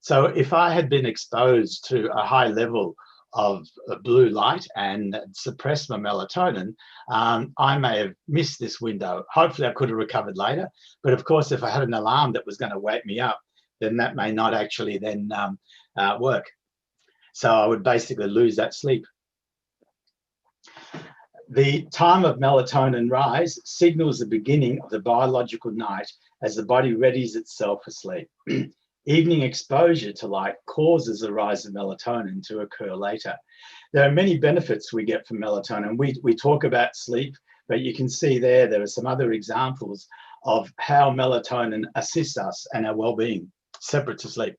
So if I had been exposed to a high level of blue light and suppressed my melatonin, I may have missed this window. Hopefully I could have recovered later. But of course, if I had an alarm that was going to wake me up, then that may not actually then work. So I would basically lose that sleep. The time of melatonin rise signals the beginning of the biological night as the body readies itself for sleep. Evening exposure to light causes the rise of melatonin to occur later. There are many benefits we get from melatonin. We talk about sleep, but you can see there are some other examples of how melatonin assists us and our well-being, separate to sleep.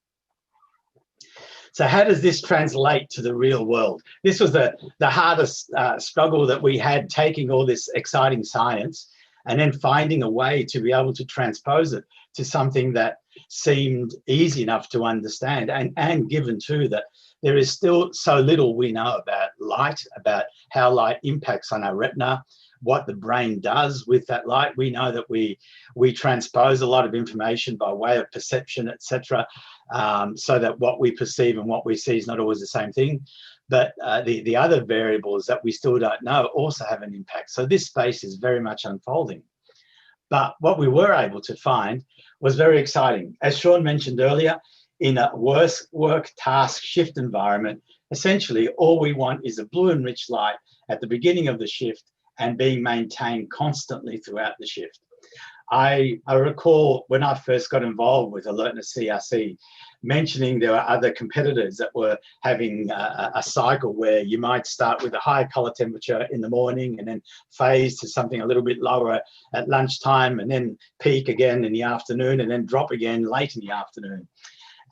So how does this translate to the real world? This was the hardest struggle that we had, taking all this exciting science and then finding a way to be able to transpose it to something that seemed easy enough to understand, and given too that there is still so little we know about light, about how light impacts on our retina, what the brain does with that light. We know that we transpose a lot of information by way of perception, etc., so that what we perceive and what we see is not always the same thing. But the other variables that we still don't know also have an impact. So this space is very much unfolding. But what we were able to find was very exciting. As Sean mentioned earlier, in a work task shift environment, essentially all we want is a blue enriched light at the beginning of the shift and being maintained constantly throughout the shift. I recall when I first got involved with alertness CRC, mentioning there were other competitors that were having a cycle where you might start with a high color temperature in the morning and then phase to something a little bit lower at lunchtime and then peak again in the afternoon and then drop again late in the afternoon.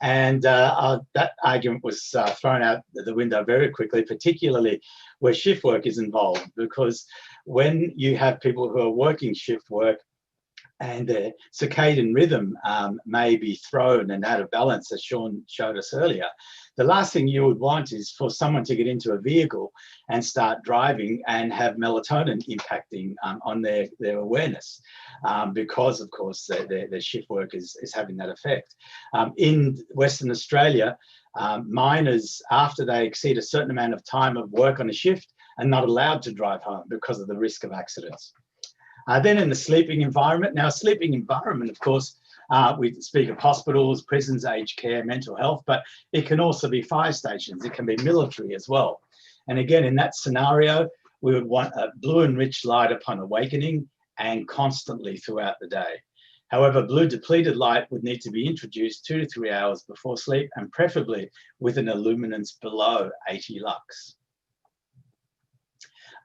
And that argument was thrown out the window very quickly, particularly where shift work is involved, because when you have people who are working shift work, and their circadian rhythm may be thrown and out of balance, as Sean showed us earlier. The last thing you would want is for someone to get into a vehicle and start driving and have melatonin impacting on their awareness, because, of course, their shift work is having that effect. In Western Australia, miners, after they exceed a certain amount of time of work on a shift, are not allowed to drive home because of the risk of accidents. Then in the sleeping environment. Now, sleeping environment, of course, we speak of hospitals, prisons, aged care, mental health, but it can also be fire stations. It can be military as well. And again, in that scenario, we would want a blue enriched light upon awakening and constantly throughout the day. However, blue depleted light would need to be introduced 2 to 3 hours before sleep, and preferably with an illuminance below 80 lux.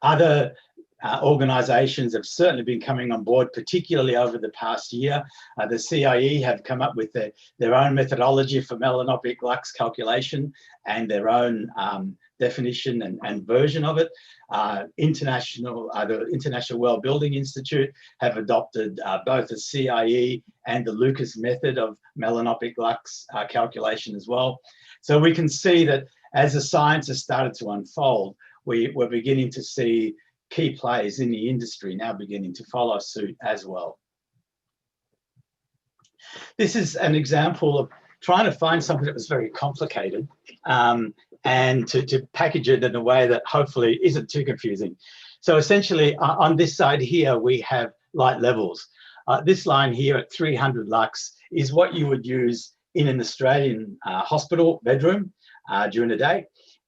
Other organisations have certainly been coming on board, particularly over the past year. The CIE have come up with their own methodology for melanopic lux calculation and their own definition and version of it. The International Well Building Institute have adopted both the CIE and the Lucas method of melanopic lux calculation as well. So we can see that as the science has started to unfold, we're beginning to see key players in the industry now beginning to follow suit as well. This is an example of trying to find something that was very complicated and to package it in a way that hopefully isn't too confusing. So essentially on this side here, we have light levels. This line here at 300 lux is what you would use in an Australian hospital bedroom during the day.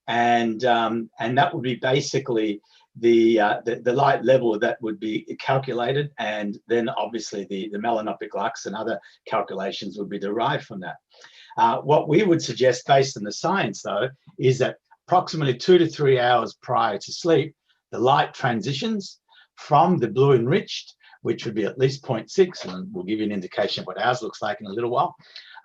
And that would be basically the light level that would be calculated, and then obviously the melanopic lux and other calculations would be derived from that. What we would suggest based on the science, though, is that approximately 2 to 3 hours prior to sleep, the light transitions from the blue enriched, which would be at least 0.6, and we'll give you an indication of what ours looks like in a little while,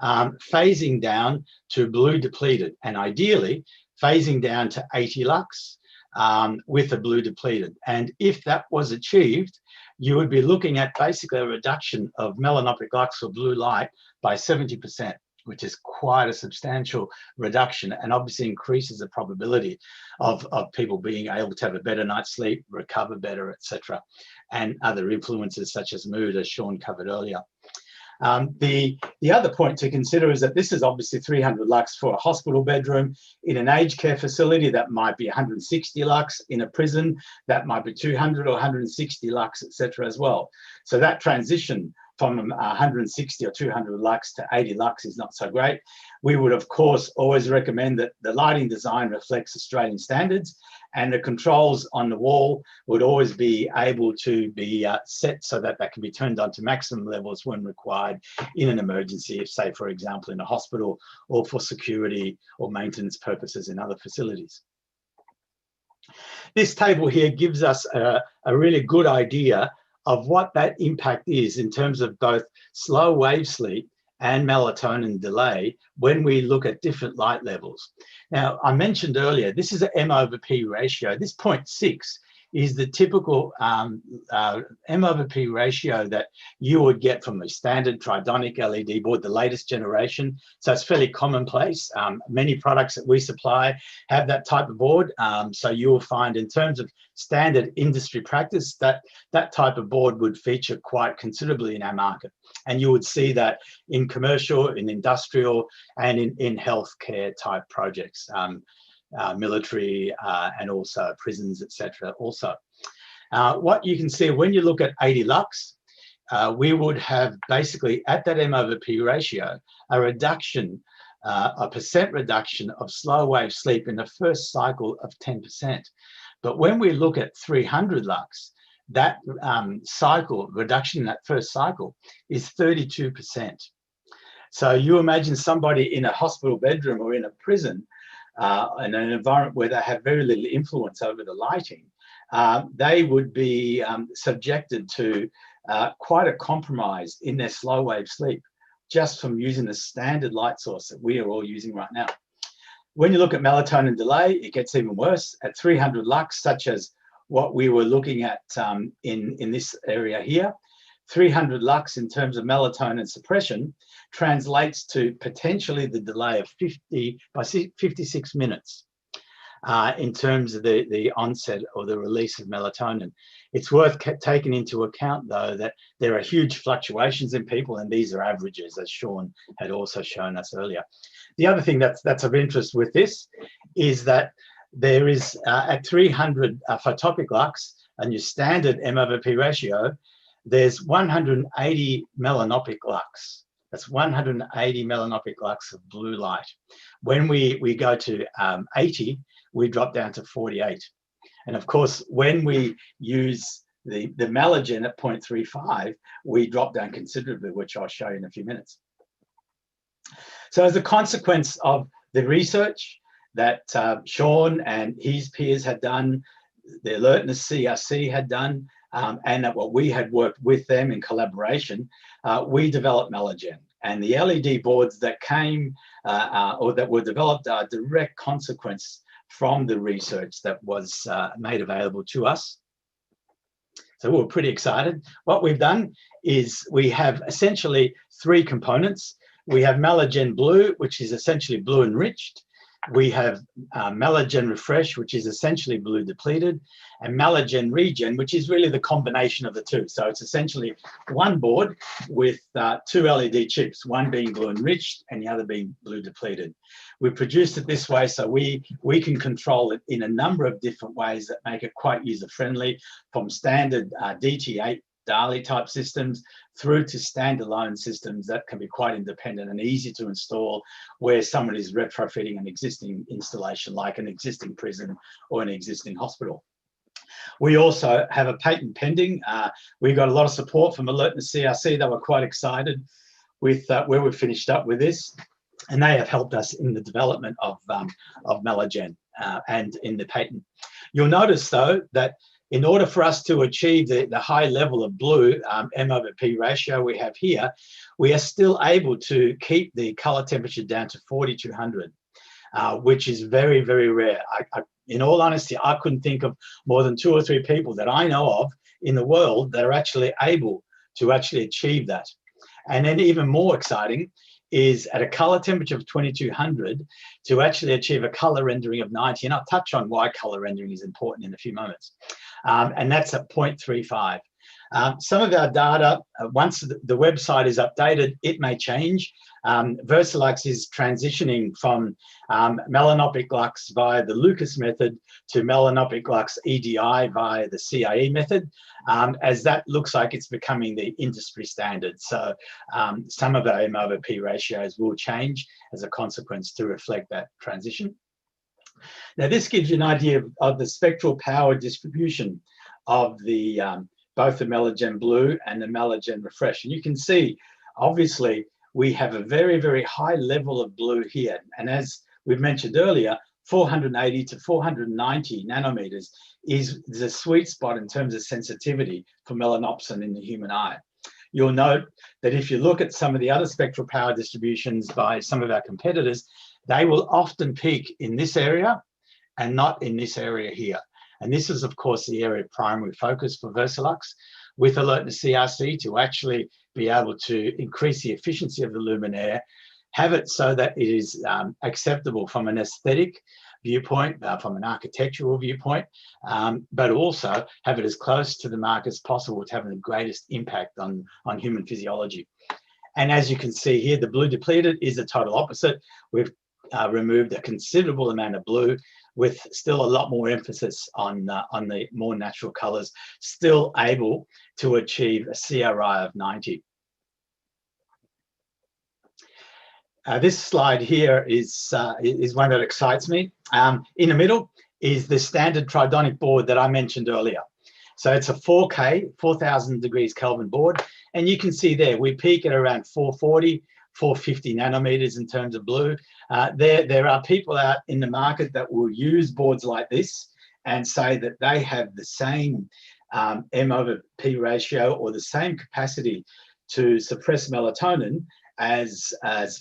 phasing down to blue depleted, and ideally phasing down to 80 lux with a blue depleted. And if that was achieved, you would be looking at basically a reduction of melanopic lux or blue light by 70%, which is quite a substantial reduction, and obviously increases the probability of people being able to have a better night's sleep, recover better, etc., and other influences such as mood, as Sean covered earlier. The other point to consider is that this is obviously 300 lux for a hospital bedroom. In an aged care facility, that might be 160 lux. In a prison, that might be 200 or 160 lux, etc. as well. So that transition from 160 or 200 lux to 80 lux is not so great. We would, of course, always recommend that the lighting design reflects Australian standards, and the controls on the wall would always be able to be set so that that can be turned on to maximum levels when required in an emergency, if, say, for example, in a hospital, or for security or maintenance purposes in other facilities. This table here gives us a really good idea of what that impact is in terms of both slow wave sleep and melatonin delay when we look at different light levels. Now, I mentioned earlier, this is an M/P ratio. This 0.6 is the typical M/P ratio that you would get from a standard tridonic LED board, the latest generation. So it's fairly commonplace. Many products that we supply have that type of board. So you will find, in terms of standard industry practice, that that type of board would feature quite considerably in our market. And you would see that in commercial, in industrial, and in healthcare type projects. Military and also prisons, etc. also. What you can see when you look at 80 lux, we would have basically at that M/P ratio a reduction, a percent reduction of slow wave sleep in the first cycle of 10%. But when we look at 300 lux, that cycle reduction in that first cycle is 32%. So you imagine somebody in a hospital bedroom or in a prison, in an environment where they have very little influence over the lighting, they would be subjected to quite a compromise in their slow wave sleep just from using the standard light source that we are all using right now. When you look at melatonin delay, it gets even worse at 300 lux, such as what we were looking at in this area here. 300 lux in terms of melatonin suppression translates to potentially the delay of 56 minutes in terms of the onset or the release of melatonin. It's worth taking into account, though, that there are huge fluctuations in people, and these are averages, as Sean had also shown us earlier. The other thing that's of interest with this is that there is at 300 photopic lux and your standard M/P ratio, there's 180 melanopic lux. That's 180 melanopic lux of blue light. When we go to 80, we drop down to 48. And of course, when we use the MelaGen at 0.35, we drop down considerably, which I'll show you in a few minutes. So as a consequence of the research that Sean and his peers had done, the alertness CRC had done, and that what we had worked with them in collaboration, we developed MelaGen. And the LED boards that came or that were developed are a direct consequence from the research that was made available to us. So we were pretty excited. What we've done is we have essentially 3 components. We have MelaGen Blue, which is essentially blue enriched. We have MelaGen Refresh, which is essentially blue depleted, and MelaGen Regen, which is really the combination of the two. So it's essentially one board with 2 LED chips, one being blue enriched and the other being blue depleted. We produced it this way so we can control it in a number of different ways that make it quite user-friendly, from standard DT8 DALI type systems through to standalone systems that can be quite independent and easy to install, where someone is retrofitting an existing installation like an existing prison or an existing hospital. We also have a patent pending. We got a lot of support from Alertness CRC. They were quite excited with where we finished up with this, and they have helped us in the development of MelaGen and in the patent. You'll notice though that in order for us to achieve the high level of blue M/P ratio we have here, we are still able to keep the color temperature down to 4200, which is very, very rare. In all honesty, I couldn't think of more than 2 or 3 people that I know of in the world that are actually able to achieve that. And then even more exciting is at a color temperature of 2200 to actually achieve a color rendering of 90. And I'll touch on why color rendering is important in a few moments. And that's at 0.35. Some of our data, once the website is updated, it may change. Versalux is transitioning from melanopic lux via the Lucas method to melanopic lux EDI via the CIE method, as that looks like it's becoming the industry standard. So some of our M/P ratios will change as a consequence to reflect that transition. Now, this gives you an idea of the spectral power distribution of the both the MelaGen Blue and the MelaGen Refresh. And you can see, obviously, we have a very, very high level of blue here. And as we've mentioned earlier, 480 to 490 nanometers is the sweet spot in terms of sensitivity for melanopsin in the human eye. You'll note that if you look at some of the other spectral power distributions by some of our competitors, they will often peak in this area and not in this area here. And this is, of course, the area of primary focus for Versalux with Alertness CRC to actually be able to increase the efficiency of the luminaire, have it so that it is acceptable from an aesthetic viewpoint, from an architectural viewpoint, but also have it as close to the mark as possible to have the greatest impact on human physiology. And as you can see here, the blue depleted is the total opposite. We've removed a considerable amount of blue with still a lot more emphasis on the more natural colors, still able to achieve a CRI of 90. This slide here is one that excites me. In the middle is the standard tridonic board that I mentioned earlier. So it's a 4K, 4000 degrees Kelvin board. And you can see there, we peak at around 440, 450 nanometers in terms of blue. There are people out in the market that will use boards like this and say that they have the same M/P ratio or the same capacity to suppress melatonin as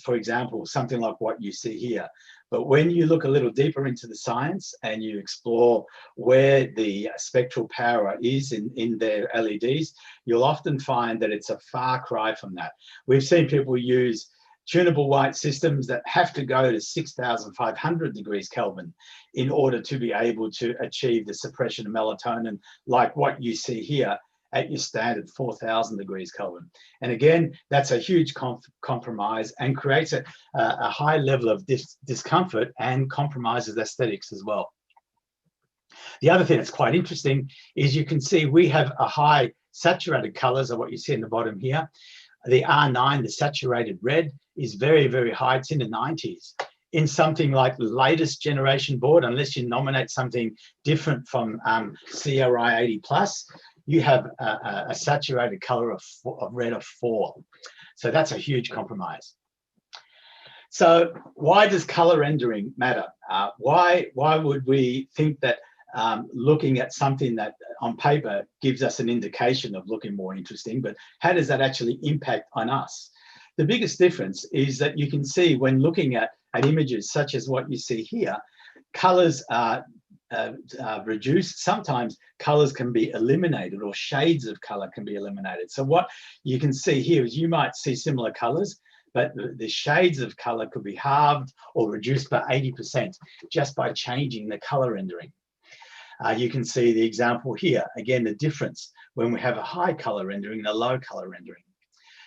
for example, something like what you see here. But when you look a little deeper into the science and you explore where the spectral power is in their LEDs, you'll often find that it's a far cry from that. We've seen people use tunable white systems that have to go to 6,500 degrees Kelvin in order to be able to achieve the suppression of melatonin like what you see here at your standard 4,000 degrees Kelvin. And again, that's a huge compromise and creates a high level of discomfort and compromises aesthetics as well. The other thing that's quite interesting is you can see we have a high saturated colors of what you see in the bottom here. The R9, the saturated red, is very, very high. It's in the 90s. In something like the latest generation board, unless you nominate something different from CRI 80 plus, you have a saturated color of red of 4. So that's a huge compromise. So why does color rendering matter? Why would we think that looking at something that on paper gives us an indication of looking more interesting, but how does that actually impact on us? The biggest difference is that you can see when looking at images such as what you see here, colors are reduced. Sometimes colors can be eliminated or shades of color can be eliminated. So what you can see here is you might see similar colors, but the shades of color could be halved or reduced by 80% just by changing the color rendering. You can see the example here. Again, the difference when we have a high color rendering and a low color rendering.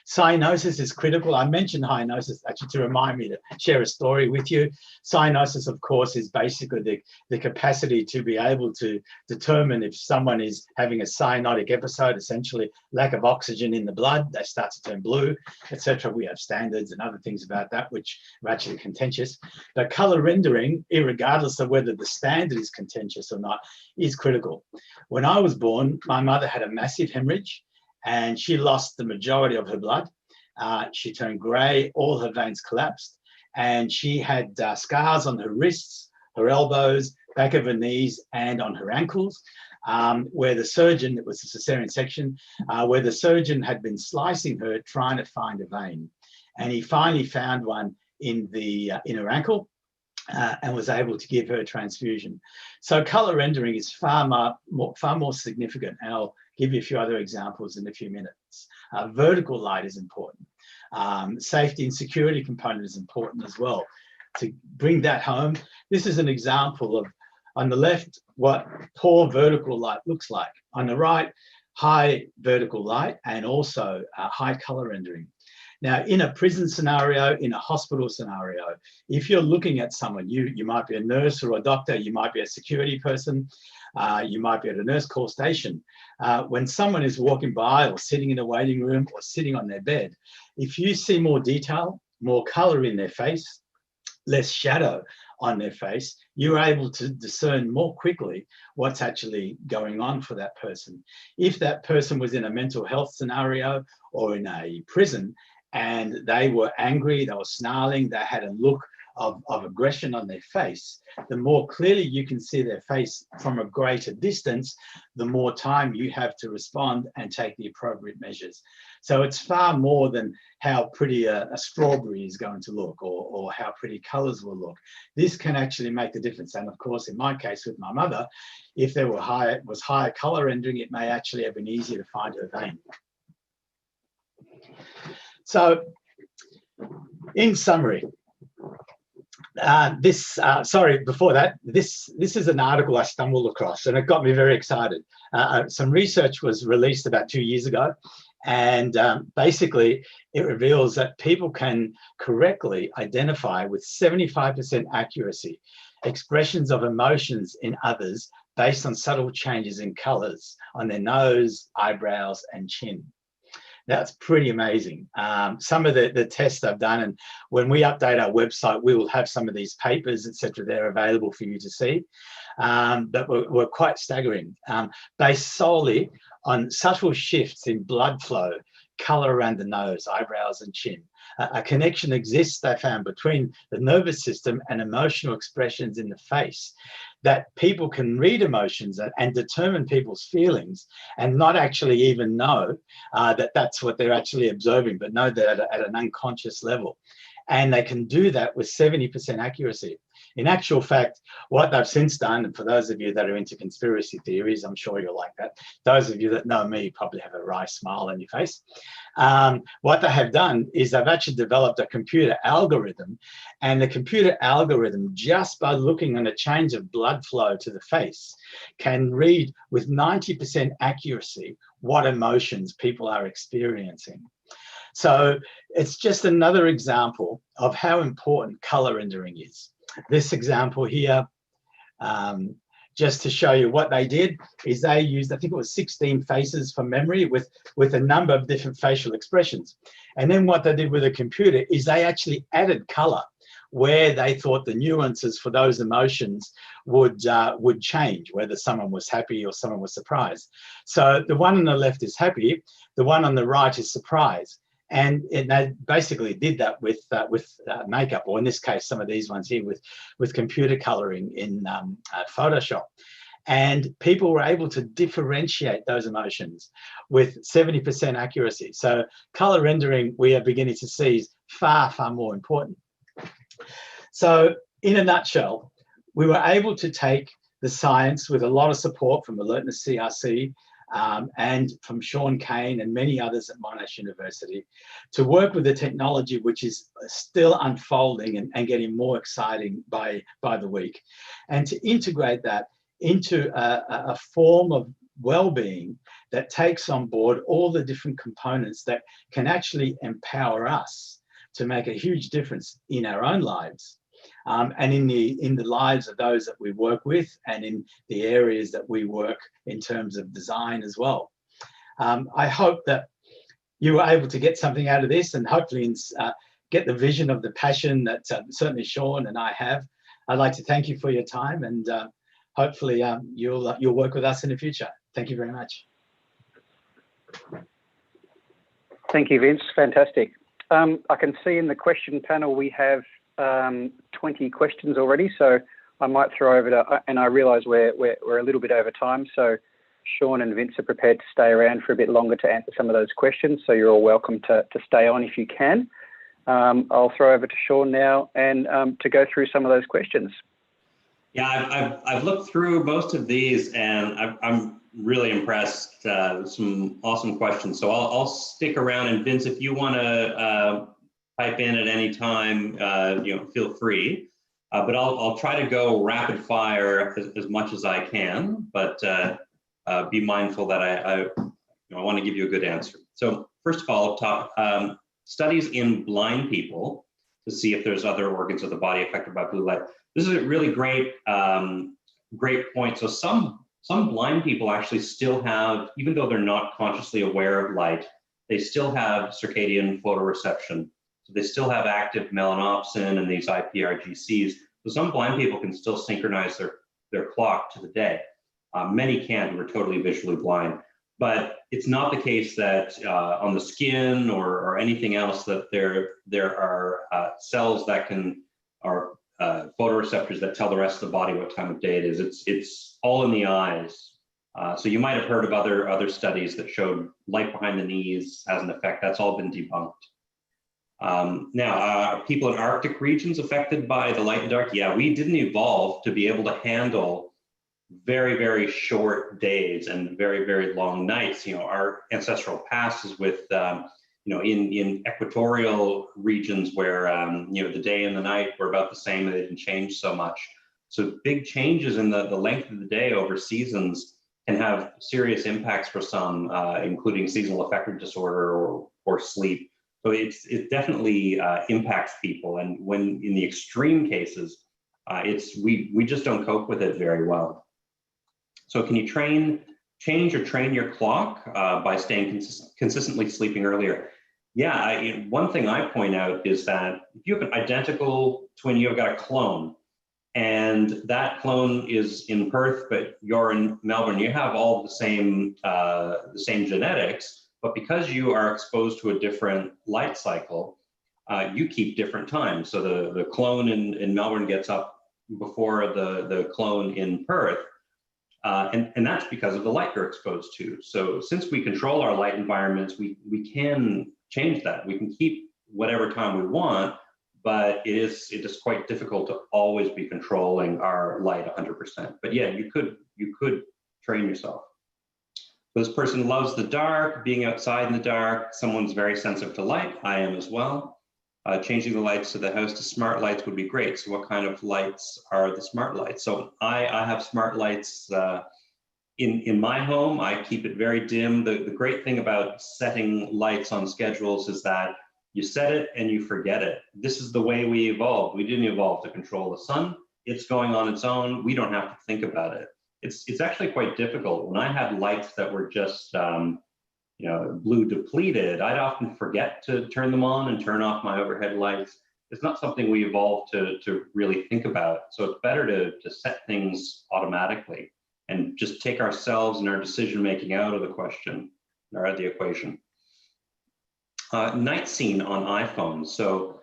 Cyanosis is critical. I mentioned cyanosis actually to remind me to share a story with you. Cyanosis, of course, is basically the capacity to be able to determine if someone is having a cyanotic episode, essentially lack of oxygen in the blood, they start to turn blue, etc. We have standards and other things about that which are actually contentious. But color rendering, irregardless of whether the standard is contentious or not, is critical. When I was born, my mother had a massive hemorrhage and she lost the majority of her blood. She turned grey, all her veins collapsed, and she had scars on her wrists, her elbows, back of her knees, and on her ankles, where the surgeon, it was a cesarean section, where the surgeon had been slicing her, trying to find a vein. And he finally found one in her ankle, and was able to give her a transfusion. So color rendering is far more significant, and I'll give you a few other examples in a few minutes. Vertical light is important. Safety and security component is important as well. To bring that home, this is an example of, on the left, what poor vertical light looks like. On the right, high vertical light and also high color rendering. Now, in a prison scenario, in a hospital scenario, if you're looking at someone, you might be a nurse or a doctor, you might be a security person, you might be at a nurse call station. When someone is walking by or sitting in a waiting room or sitting on their bed, if you see more detail, more color in their face, less shadow on their face, you're able to discern more quickly what's actually going on for that person. If that person was in a mental health scenario or in a prison, and they were angry, they were snarling, they had a look of aggression on their face, the more clearly you can see their face from a greater distance, the more time you have to respond and take the appropriate measures. So it's far more than how pretty a strawberry is going to look or how pretty colors will look. This can actually make a difference. And of course, in my case with my mother, if there was higher color rendering, it may actually have been easier to find her vein. So, in summary, before that, this is an article I stumbled across and it got me very excited. Some research was released about 2 years ago, and basically it reveals that people can correctly identify with 75% accuracy expressions of emotions in others based on subtle changes in colors on their nose, eyebrows, and chin. That's pretty amazing. Some of the tests I've done, and when we update our website, we will have some of these papers, etc. They're available for you to see, but were quite staggering, based solely on subtle shifts in blood flow, color around the nose, eyebrows, and chin. A connection exists, they found, between the nervous system and emotional expressions in the face, that people can read emotions and determine people's feelings and not actually even know that that's what they're actually observing, but know that at an unconscious level. And they can do that with 70% accuracy. In actual fact, what they've since done, and for those of you that are into conspiracy theories, I'm sure you're like that. Those of you that know me probably have a wry smile on your face. What they have done is they've actually developed a computer algorithm, and the computer algorithm, just by looking at a change of blood flow to the face, can read with 90% accuracy what emotions people are experiencing. So it's just another example of how important color rendering is. This example here, just to show you what they did, is they used, I think it was 16 faces from memory with a number of different facial expressions. And then what they did with the computer is they actually added color where they thought the nuances for those emotions would change, whether someone was happy or someone was surprised. So the one on the left is happy, the one on the right is surprised. And they basically did that with makeup, or in this case, some of these ones here with computer coloring in Photoshop. And people were able to differentiate those emotions with 70% accuracy. So color rendering, we are beginning to see, is far, far more important. So in a nutshell, we were able to take the science with a lot of support from Alertness CRC, and from Cain and many others at Monash University, to work with the technology which is still unfolding and getting more exciting by the week, and to integrate that into a form of well-being that takes on board all the different components that can actually empower us to make a huge difference in our own lives, and in the lives of those that we work with, and in the areas that we work in terms of design as well. I hope that you were able to get something out of this, and hopefully get the vision of the passion that certainly Sean and I have. I'd like to thank you for your time, and hopefully you'll work with us in the future. Thank you very much.
Thank you, Vince. Fantastic. I can see in the question panel we have 20 questions already, so I might throw over to, and I realise we're a little bit over time, so Sean and Vince are prepared to stay around for a bit longer to answer some of those questions, so you're all welcome to stay on if you can. I'll throw over to Sean now and to go through some of those questions.
Yeah, I've looked through most of these, and I'm really impressed. Some awesome questions. So I'll stick around, and Vince, if you want to pipe in at any time, feel free. But I'll try to go rapid fire as much as I can, but be mindful that I want to give you a good answer. So first of all, studies in blind people to see if there's other organs of the body affected by blue light. This is a really great point. So some blind people actually still have, even though they're not consciously aware of light, they still have circadian photoreception. So they still have active melanopsin and these IPRGCs. So some blind people can still synchronize their clock to the day. Many can't, who are totally visually blind. But it's not the case that on the skin or anything else that there are cells that are photoreceptors that tell the rest of the body what time of day it is. It's all in the eyes. So you might have heard of other studies that showed light behind the knees has an effect. That's all been debunked. Now, are people in Arctic regions affected by the light and dark? Yeah, we didn't evolve to be able to handle very, very short days and very, very long nights. Our ancestral past is with, in equatorial regions where, the day and the night were about the same and they didn't change so much. So big changes in the length of the day over seasons can have serious impacts for some, including seasonal affective disorder or sleep. So it definitely impacts people. And when in the extreme cases, we just don't cope with it very well. So can you change or train your clock by staying consistently sleeping earlier? Yeah, one thing I point out is that if you have an identical twin, you've got a clone, and that clone is in Perth, but you're in Melbourne, you have all the same genetics, but because you are exposed to a different light cycle, you keep different times. So the clone in Melbourne gets up before the clone in Perth. And that's because of the light you're exposed to. So since we control our light environments, we can change that. We can keep whatever time we want, but it is quite difficult to always be controlling our light 100%. But yeah, you could train yourself. This person loves the dark, being outside in the dark. Someone's very sensitive to light. I am as well. Changing the lights to the house to smart lights would be great. So what kind of lights are the smart lights? So I have smart lights in my home. I keep it very dim. The great thing about setting lights on schedules is that you set it and you forget it. This is the way we evolved. We didn't evolve to control the sun. It's going on its own. We don't have to think about it. It's actually quite difficult. When I had lights that were just blue depleted, I'd often forget to turn them on and turn off my overhead lights. It's not something we evolved to really think about. So it's better to set things automatically and just take ourselves and our decision-making out of the question or out of the equation. Night scene on iPhones. So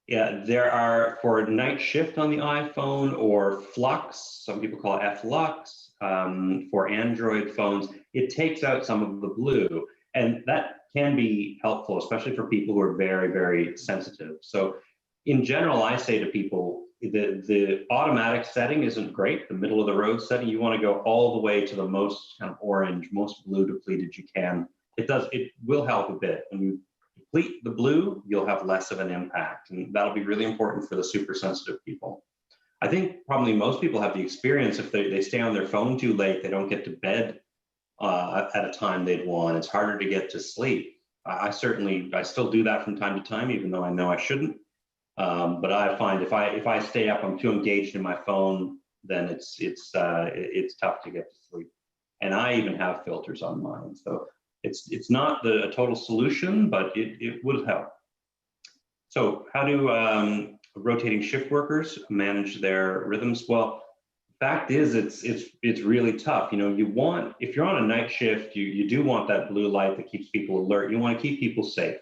yeah, there are, for night shift on the iPhone or flux, some people call it F-lux, for Android phones, it takes out some of the blue. And that can be helpful, especially for people who are very, very sensitive. So in general, I say to people, the automatic setting isn't great. The middle of the road setting, you want to go all the way to the most kind of orange, most blue depleted you can. It will help a bit. When you deplete the blue, you'll have less of an impact. And that'll be really important for the super sensitive people. I think probably most people have the experience if they stay on their phone too late, they don't get to bed at a time they'd want. It's harder to get to sleep. I still do that from time to time, even though I know I shouldn't. But I find if I stay up, I'm too engaged in my phone, then it's tough to get to sleep. And I even have filters on mine, so it's not a total solution, but it would help. So how do rotating shift workers manage their rhythms? Well, fact is, it's really tough. You know, if you're on a night shift, you do want that blue light that keeps people alert. You want to keep people safe,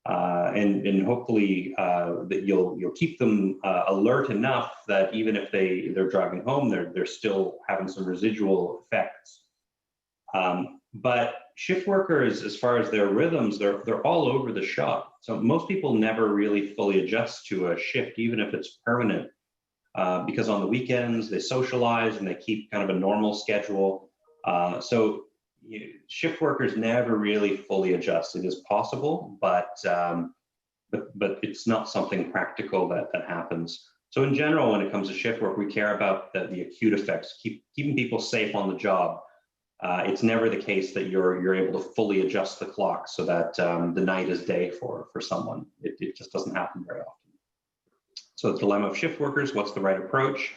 and hopefully that you'll keep them alert enough that even if they're driving home, they're still having some residual effects. But shift workers, as far as their rhythms, they're all over the shop. So most people never really fully adjust to a shift, even if it's permanent, because on the weekends they socialize and they keep kind of a normal schedule. So shift workers never really fully adjust. It is possible, but it's not something practical that happens. So in general, when it comes to shift work, we care about the acute effects, keeping people safe on the job. It's never the case that you're able to fully adjust the clock so that the night is day for someone. It just doesn't happen very often. So the dilemma of shift workers, what's the right approach?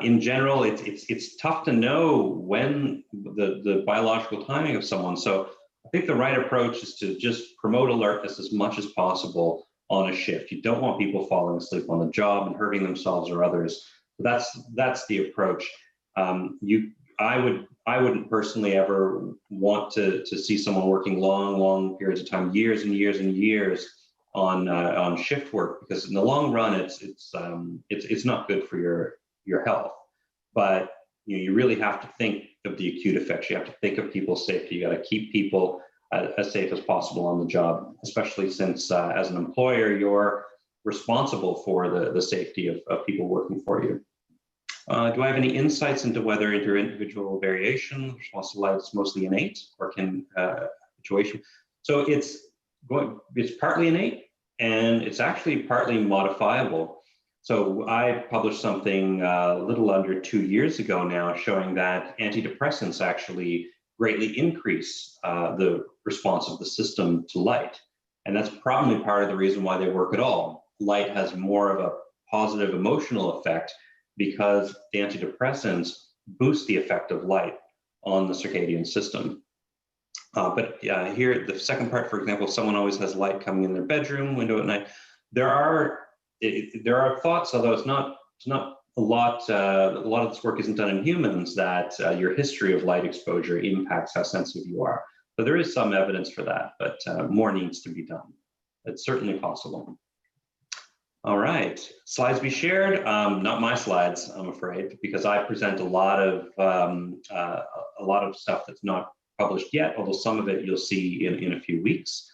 In general, it's tough to know when the biological timing of someone. So I think the right approach is to just promote alertness as much as possible on a shift. You don't want people falling asleep on the job and hurting themselves or others. That's the approach. I wouldn't personally ever want to see someone working long periods of time, years and years and years on shift work, because in the long run, it's not good for your health. But you really have to think of the acute effects. You have to think of people's safety. You got to keep people as safe as possible on the job, especially since as an employer, you're responsible for the safety of people working for you. Do I have any insights into whether inter-individual variation, response to light is mostly innate or can habituation? So it's partly innate and it's actually partly modifiable. So I published something a little under 2 years ago now showing that antidepressants actually greatly increase the response of the system to light. And that's probably part of the reason why they work at all. Light has more of a positive emotional effect because the antidepressants boost the effect of light on the circadian system. But here, the second part, for example, if someone always has light coming in their bedroom window at night, there are thoughts, although it's not a lot of this work isn't done in humans, that your history of light exposure impacts how sensitive you are. So there is some evidence for that, but more needs to be done. It's certainly possible. All right, slides be shared. Not my slides, I'm afraid, because I present a lot of stuff that's not published yet, although some of it you'll see in a few weeks.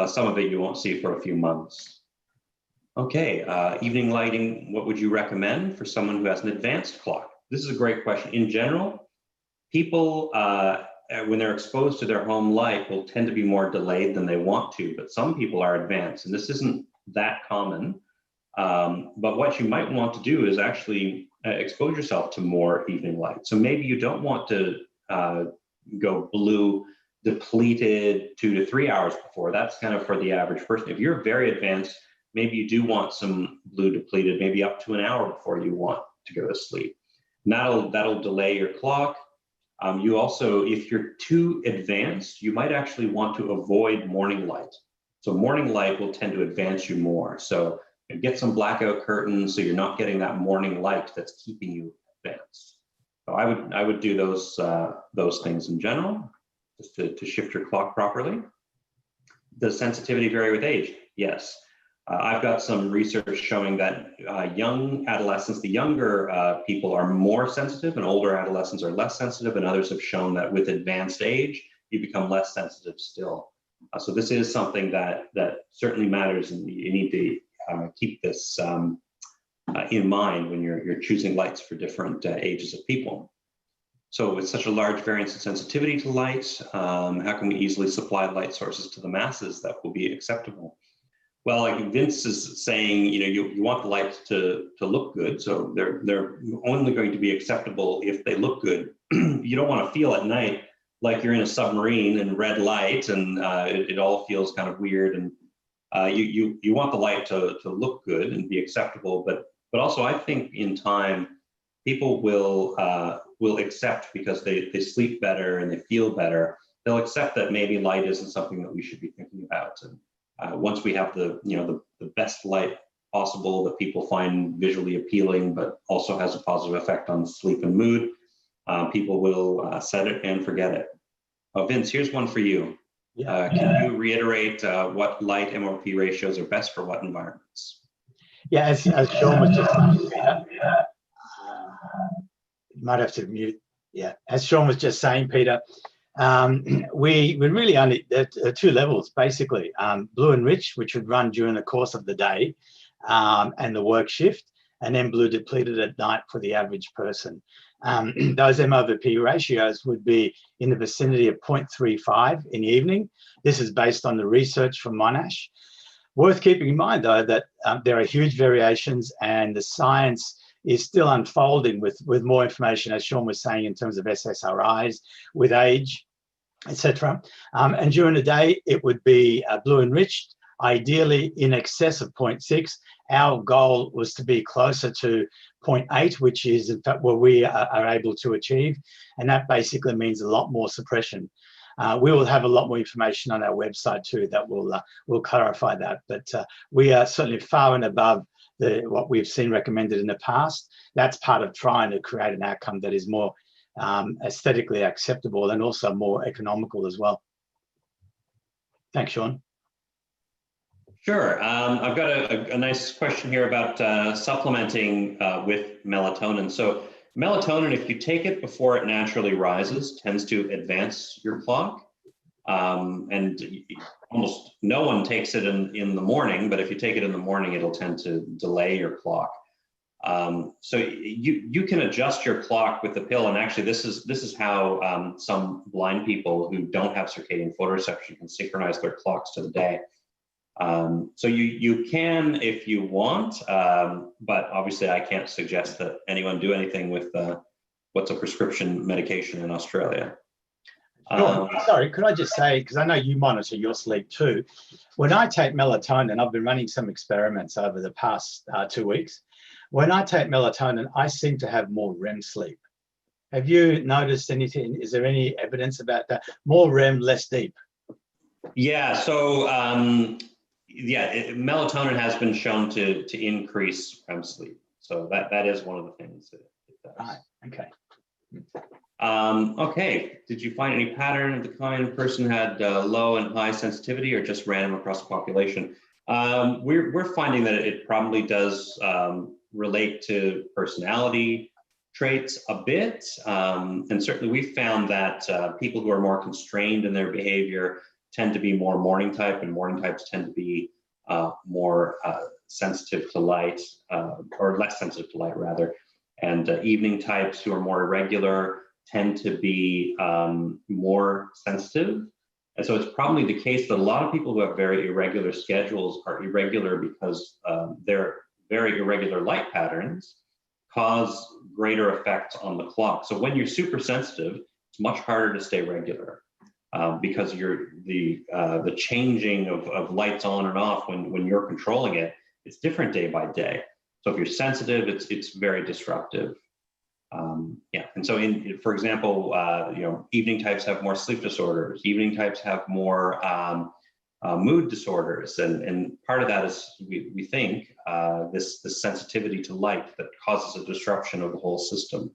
Some of it you won't see for a few months. Okay, evening lighting, what would you recommend for someone who has an advanced clock? This is a great question. In general, people, when they're exposed to their home light, will tend to be more delayed than they want to, but some people are advanced, and this isn't that common. But what you might want to do is actually expose yourself to more evening light. So maybe you don't want to go blue depleted 2 to 3 hours before. That's kind of for the average person. If you're very advanced, maybe you do want some blue depleted, maybe up to an hour before you want to go to sleep. And that'll delay your clock. You also, if you're too advanced, you might actually want to avoid morning light. So morning light will tend to advance you more. So get some blackout curtains so you're not getting that morning light that's keeping you advanced. So I would do those things in general, just to shift your clock properly. Does sensitivity vary with age? Yes. I've got some research showing that young adolescents, the younger people, are more sensitive, and older adolescents are less sensitive, and others have shown that with advanced age, you become less sensitive still. So this is something that certainly matters, and you need to keep this in mind when you're choosing lights for different ages of people. So with such a large variance in sensitivity to light, how can we easily supply light sources to the masses that will be acceptable? Well, like Vince is saying, you want the lights to look good, so they're only going to be acceptable if they look good. You don't want to feel at night like you're in a submarine in red light, and it all feels kind of weird. And you want the light to look good and be acceptable, but also I think in time people will accept, because they sleep better and they feel better. They'll accept that maybe light isn't something that we should be thinking about. And once we have the best light possible that people find visually appealing, but also has a positive effect on sleep and mood, people will set it and forget it. Vince, here's one for you.
Yeah.
Can you reiterate what light MOP ratios are best for what environments?
Yeah, as Sean was just saying, Peter, might have to mute. Yeah, as Sean was just saying, Peter, we really only, there are two levels basically, blue and rich, which would run during the course of the day and the work shift, and then blue depleted at night for the average person. Those M/P ratios would be in the vicinity of 0.35 in the evening. This is based on the research from Monash. Worth keeping in mind, though, that there are huge variations, and the science is still unfolding with more information, as Sean was saying, in terms of SSRIs, with age, etc. And during the day, it would be blue enriched, ideally in excess of 0.6. Our goal was to be closer to 0.8, which is in fact what we are able to achieve. And that basically means a lot more suppression. We will have a lot more information on our website too that will clarify that. But we are certainly far and above what we've seen recommended in the past. That's part of trying to create an outcome that is more aesthetically acceptable and also more economical as well. Thanks, Sean.
Sure. I've got a nice question here about supplementing with melatonin. So melatonin, if you take it before it naturally rises, tends to advance your clock. And almost no one takes it in the morning, but if you take it in the morning, it'll tend to delay your clock. So you can adjust your clock with the pill, and actually this is how some blind people who don't have circadian photoreception can synchronize their clocks to the day. So you can if you want, but obviously I can't suggest that anyone do anything with what's a prescription medication in Australia.
Sorry, could I just say, because I know you monitor your sleep too, when I take melatonin, I've been running some experiments over the past 2 weeks. When I take melatonin, I seem to have more REM sleep. Have you noticed anything? Is there any evidence about that? More REM, less deep?
Yeah, so melatonin has been shown to increase REM sleep. So that is one of the things that it does.
Right, okay.
Okay, did you find any pattern of the kind a person had low and high sensitivity, or just random across the population? We're finding that it probably does relate to personality traits a bit, and certainly we found that people who are more constrained in their behavior tend to be more morning type, and morning types tend to be more sensitive to light, or less sensitive to light rather, and evening types who are more irregular tend to be more sensitive. And so it's probably the case that a lot of people who have very irregular schedules are irregular because their very irregular light patterns cause greater effects on the clock. So when you're super sensitive, it's much harder to stay regular because the changing of lights on and off when you're controlling it, it's different day by day. So if you're sensitive, it's very disruptive. Yeah, and so for example, evening types have more sleep disorders. Evening types have more mood disorders, and part of that is we think this sensitivity to light that causes a disruption of the whole system.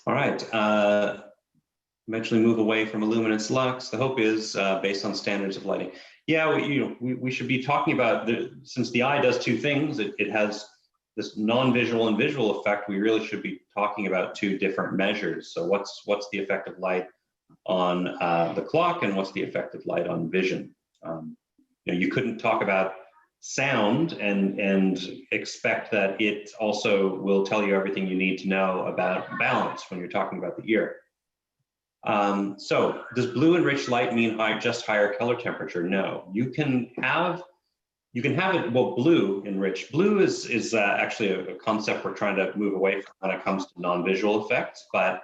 All right, eventually move away from illuminance lux. The hope is based on standards of lighting. Yeah, we should be talking about since the eye does two things. It has this non-visual and visual effect. We really should be talking about two different measures. So what's the effect of light on the clock, and what's the effect of light on vision? You couldn't talk about sound and expect that it also will tell you everything you need to know about balance when you're talking about the ear. So does blue enriched light mean just higher color temperature? No, you can have it, well, blue enriched. Blue is actually a concept we're trying to move away from when it comes to non-visual effects, but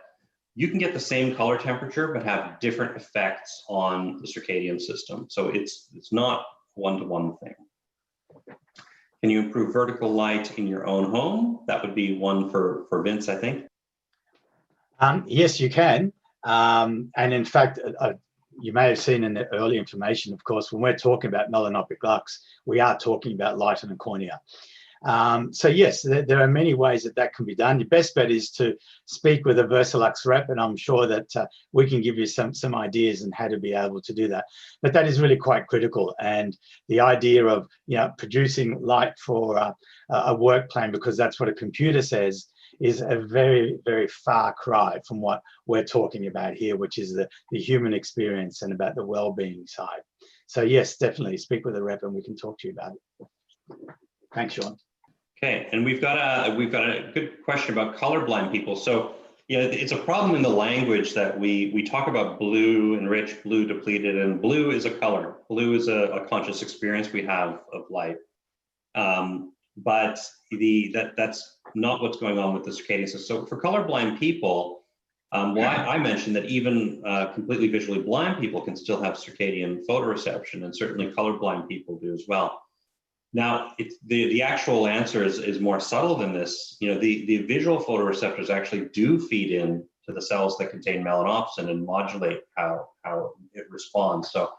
you can get the same color temperature, but have different effects on the circadian system. So it's not one-to-one thing. Can you improve vertical light in your own home? That would be one for Vince, I think.
Yes, you can. And in fact, you may have seen in the early information, of course, when we're talking about melanopic lux, we are talking about light in the cornea. So yes, there are many ways that can be done. Your best bet is to speak with a Versalux rep, and I'm sure that we can give you some ideas on how to be able to do that. But that is really quite critical. And the idea of producing light for a work plan, because that's what a computer says, is a very, very far cry from what we're talking about here, which is the human experience and about the well-being side. So yes, definitely speak with a rep and we can talk to you about it. Thanks, Sean.
Okay, and we've got a good question about colorblind people. So it's a problem in the language that we talk about blue enriched, blue depleted, and blue is a color. Blue is a conscious experience we have of light. But that's not what's going on with the circadian system. So for colorblind people, I mentioned that even completely visually blind people can still have circadian photoreception, and certainly colorblind people do as well. Now, the actual answer is more subtle than this. The visual photoreceptors actually do feed in to the cells that contain melanopsin and modulate how it responds. So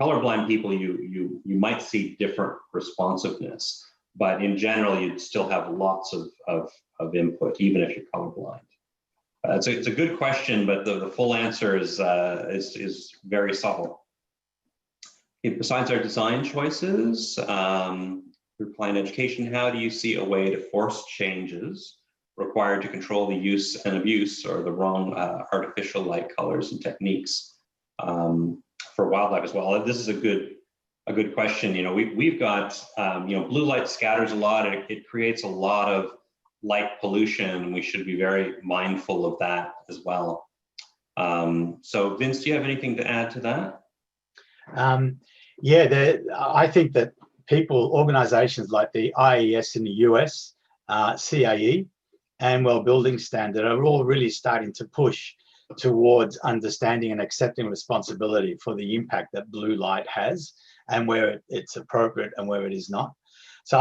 colorblind people, you might see different responsiveness, but in general, you'd still have lots of input, even if you're colorblind. It's a good question, but the full answer is very subtle. Besides our design choices, through client education, how do you see a way to force changes required to control the use and abuse or the wrong artificial light colors and techniques for wildlife as well? This is a good question. We've got blue light scatters a lot. It creates a lot of light pollution, and we should be very mindful of that as well. So Vince, do you have anything to add to that?
I think that organizations like the IES in the US, CAE, and Well Building Standard are all really starting to push towards understanding and accepting responsibility for the impact that blue light has and where it's appropriate and where it is not. So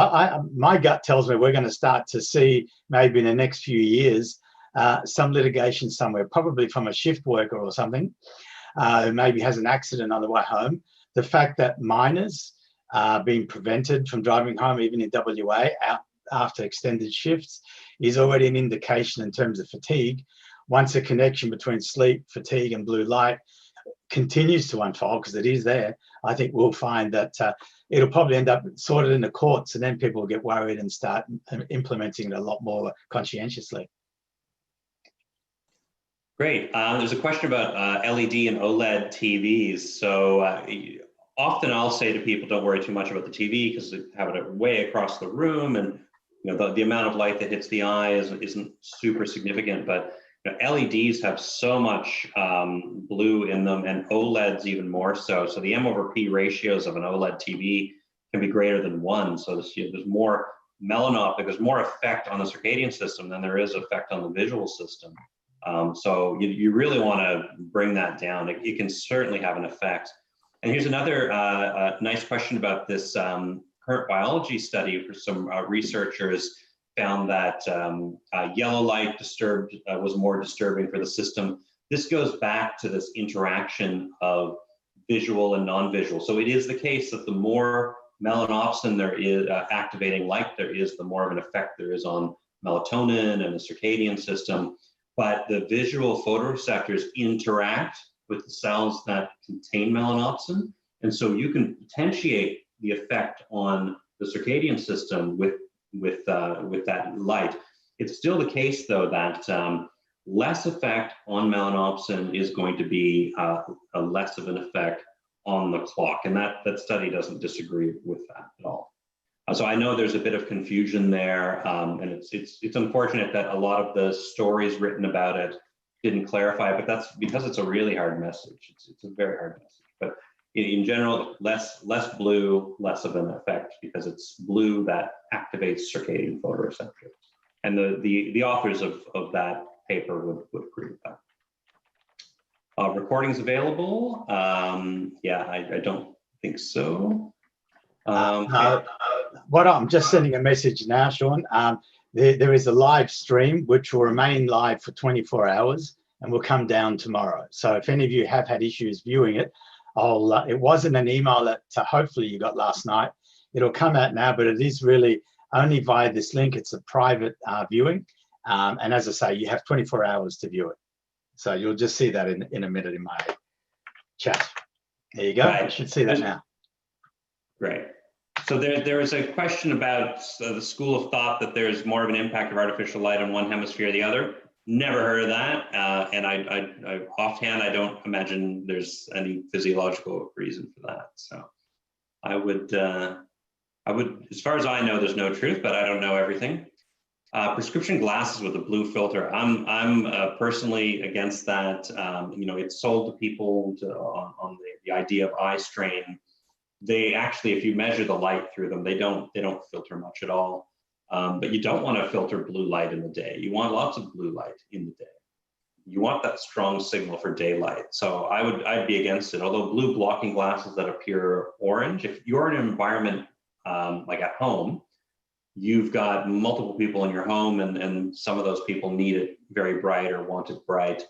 my gut tells me we're going to start to see maybe in the next few years some litigation somewhere, probably from a shift worker or something who maybe has an accident on the way home. The fact that miners are being prevented from driving home, even in WA, out after extended shifts, is already an indication in terms of fatigue. Once a connection between sleep, fatigue, and blue light continues to unfold, because it is there, I think we'll find that it'll probably end up sorted in the courts, and then people will get worried and start implementing it a lot more conscientiously.
Great. There's a question about LED and OLED TVs. So often I'll say to people, don't worry too much about the TV because they have it way across the room, and the amount of light that hits the eye isn't super significant. But LEDs have so much blue in them, and OLEDs even more so. So the M/P ratios of an OLED TV can be greater than 1. So there's more melanopic, there's more effect on the circadian system than there is effect on the visual system. So you really want to bring that down. It can certainly have an effect. And here's another nice question about this current biology study. For some researchers found that yellow light was more disturbing for the system. This goes back to this interaction of visual and non-visual. So it is the case that the more melanopsin there is activating light there is, the more of an effect there is on melatonin and the circadian system. But the visual photoreceptors interact with the cells that contain melanopsin. And so you can potentiate the effect on the circadian system with that light. It's still the case, though, that less effect on melanopsin is going to be a less of an effect on the clock. And that study doesn't disagree with that at all. So I know there's a bit of confusion there, and it's unfortunate that a lot of the stories written about it didn't clarify, but that's because it's a really hard message. It's a very hard message. But in general, less blue, less of an effect, because it's blue that activates circadian photoreceptors. And the authors of that paper would agree with that. Recordings available? Yeah, I don't think so.
What I'm just sending a message now, Sean. There is a live stream which will remain live for 24 hours and will come down tomorrow. So if any of you have had issues viewing it, it wasn't an email that hopefully you got last night. It'll come out now, but it is really only via this link. It's a private viewing. And as I say, you have 24 hours to view it. So you'll just see that in a minute in my chat. There you go.
Right.
You should see that now.
Great. So there is a question about the school of thought that there's more of an impact of artificial light on one hemisphere or the other. Never heard of that. And I offhand, I don't imagine there's any physiological reason for that. So I would, as far as I know, there's no truth, but I don't know everything. Prescription glasses with a blue filter. I'm personally against that. You know, it's sold to people on the idea of eye strain. They actually, if you measure the light through them, they don't filter much at all. But you don't want to filter blue light in the day. You want lots of blue light in the day. You want that strong signal for daylight. So I'd be against it. Although blue blocking glasses that appear orange, if you're in an environment like at home, you've got multiple people in your home, and some of those people need it very bright or want it bright.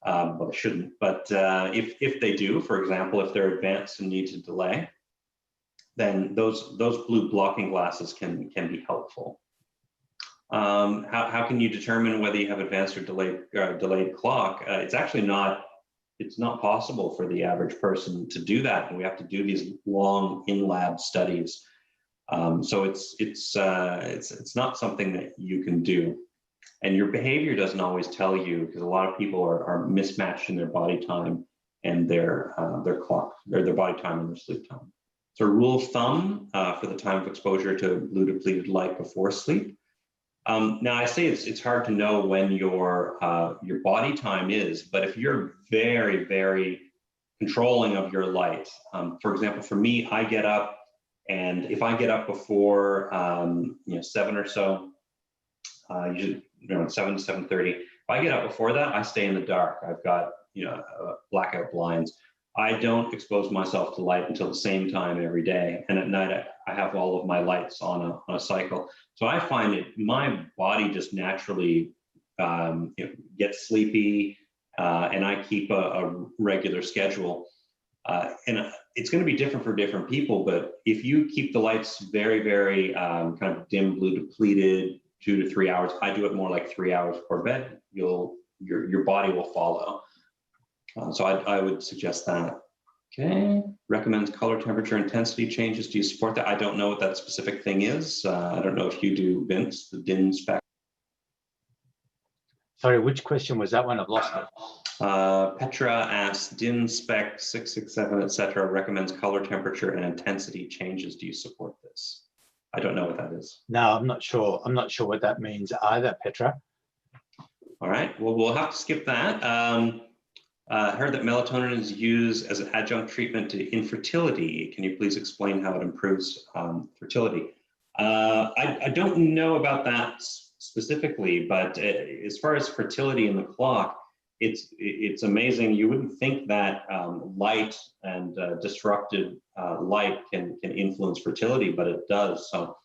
Well, they shouldn't. But if they do, for example, if they're advanced and need to delay, then those blue blocking glasses can be helpful. How can you determine whether you have advanced or delayed clock? It's actually not possible for the average person to do that, and we have to do these long in-lab studies. So it's not something that you can do, and your behavior doesn't always tell you, because a lot of people are mismatched in their body time and their clock, or their body time and their sleep time. So a rule of thumb for the time of exposure to blue depleted light before sleep. Now I say it's hard to know when your body time is, but if you're very, very controlling of your light, for example, for me, I get up, and if I get up before 7 or so, usually 7 to 7:30, if I get up before that, I stay in the dark. I've got blackout blinds. I don't expose myself to light until the same time every day, and at night I have all of my lights on a cycle. So I find my body just naturally gets sleepy, and I keep a regular schedule. And it's going to be different for different people, but if you keep the lights very, very kind of dim blue depleted, 2 to 3 hours, I do it more like 3 hours before bed, your body will follow. So I would suggest that. Okay, recommends color temperature intensity changes. Do you support that? I don't know what that specific thing is. I don't know if you do, Vince, the DIN spec.
Sorry, which question was that one? I've lost it.
Petra asks, DIN spec 667, etc. recommends color temperature and intensity changes. Do you support this? I don't know what that is.
No, I'm not sure. I'm not sure what that means either, Petra.
All right, well, we'll have to skip that. Heard that melatonin is used as an adjunct treatment to infertility. Can you please explain how it improves fertility? I don't know about that specifically, but as far as fertility in the clock, it's amazing. You wouldn't think that light and disrupted light can influence fertility, but it does. So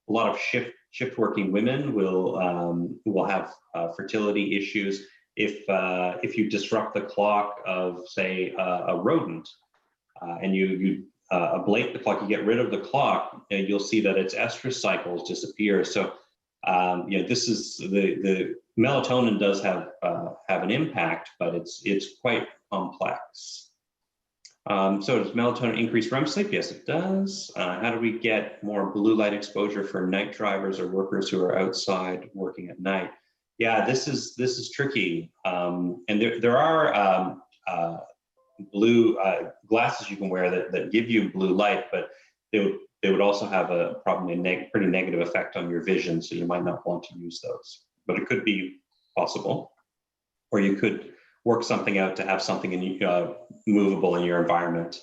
a lot of shift working women will have fertility issues if you disrupt the clock of, say, a rodent, and you ablate the clock, you get rid of the clock, and you'll see that its estrus cycles disappear. So this is the melatonin does have an impact, but it's quite complex. So does melatonin increase REM sleep? Yes, it does. How do we get more blue light exposure for night drivers or workers who are outside working at night? Yeah, this is tricky. And there are blue glasses you can wear that give you blue light, but they would also have probably a pretty negative effect on your vision, so you might not want to use those. But it could be possible, or you could work something out to have something movable in your environment.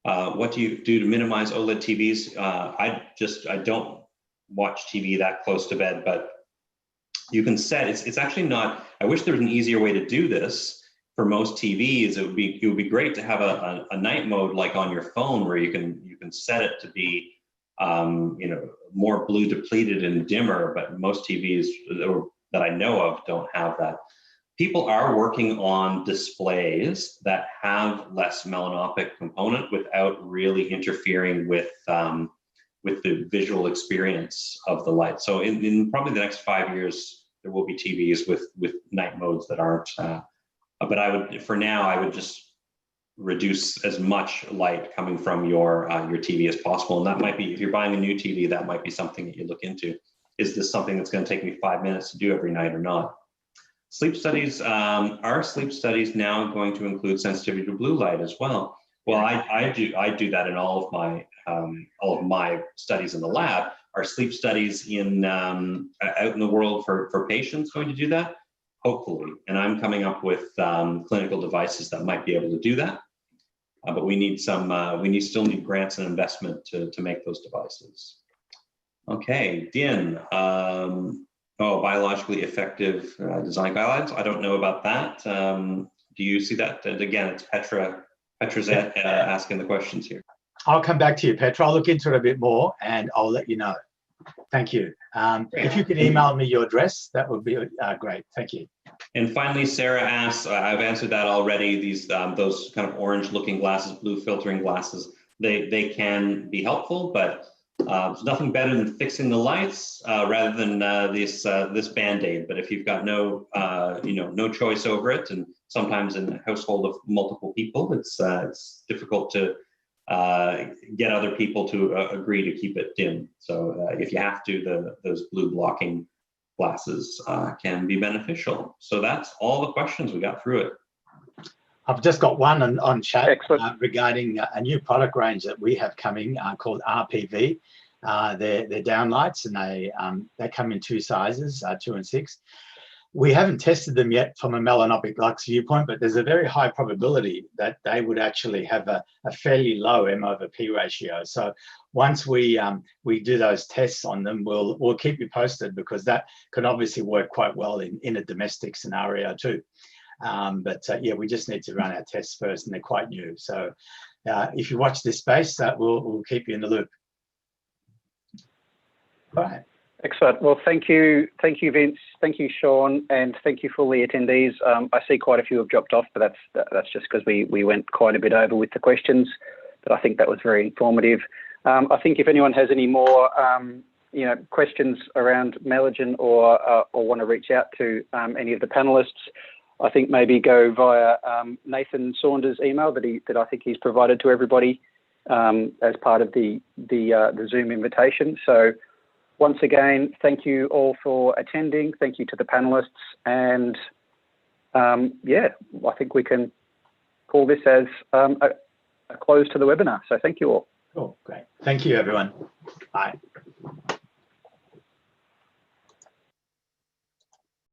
What do you do to minimize OLED TVs? I don't watch TV that close to bed, but you can set, it's actually not, I wish there was an easier way to do this. for most TVs, it would be great to have a night mode like on your phone, where you can set it to be more blue depleted and dimmer. But most TVs that I know of don't have that. People are working on displays that have less melanopic component without really interfering with the visual experience of the light. So in probably the next 5 years, there will be TVs with night modes that aren't. But for now, I would just reduce as much light coming from your TV as possible. And that might be, if you're buying a new TV, that might be something that you look into. Is this something that's going to take me 5 minutes to do every night or not? Sleep studies, are sleep studies now going to include sensitivity to blue light as well? Well, I do that in all of my studies in the lab. Are sleep studies out in the world for patients going to do that? Hopefully, and I'm coming up with clinical devices that might be able to do that. But we still need grants and investment to make those devices. Okay, Din. Biologically effective design guidelines. I don't know about that. Do you see that? And again, it's Petra's asking the questions here.
I'll come back to you, Petra. I'll look into it a bit more and I'll let you know. Thank you. If you could email me your address, that would be great. Thank you.
And finally, Sarah asks, I've answered that already, those kind of orange-looking glasses, blue filtering glasses, they can be helpful, but there's nothing better than fixing the lights rather than this Band-Aid. But if you've got no choice over it, and sometimes in a household of multiple people, it's difficult to get other people to agree to keep it dim. So if you have to, those blue blocking glasses can be beneficial. So that's all the questions. We got through it.
I've just got one on chat regarding a new product range that we have coming called RPV. They're downlights, and they come in two sizes, 2 and 6. We haven't tested them yet from a melanopic lux viewpoint, but there's a very high probability that they would actually have a fairly low M/P ratio. So once we do those tests on them, we'll keep you posted, because that can obviously work quite well in a domestic scenario too. We just need to run our tests first, and they're quite new. So if you watch this space, we'll keep you in the loop. All right.
Excellent. Well, thank you, Vince. Thank you, Sean, and thank you for the attendees. I see quite a few have dropped off, but that's just because we went quite a bit over with the questions. But I think that was very informative. I think if anyone has any more, questions around MelaGen or want to reach out to any of the panelists, I think maybe go via Nathan Saunders' email that I think he's provided to everybody as part of the Zoom invitation. So once again, thank you all for attending. Thank you to the panelists. And I think we can call this as a close to the webinar. So thank you all.
Cool, great. Thank you, everyone. Bye.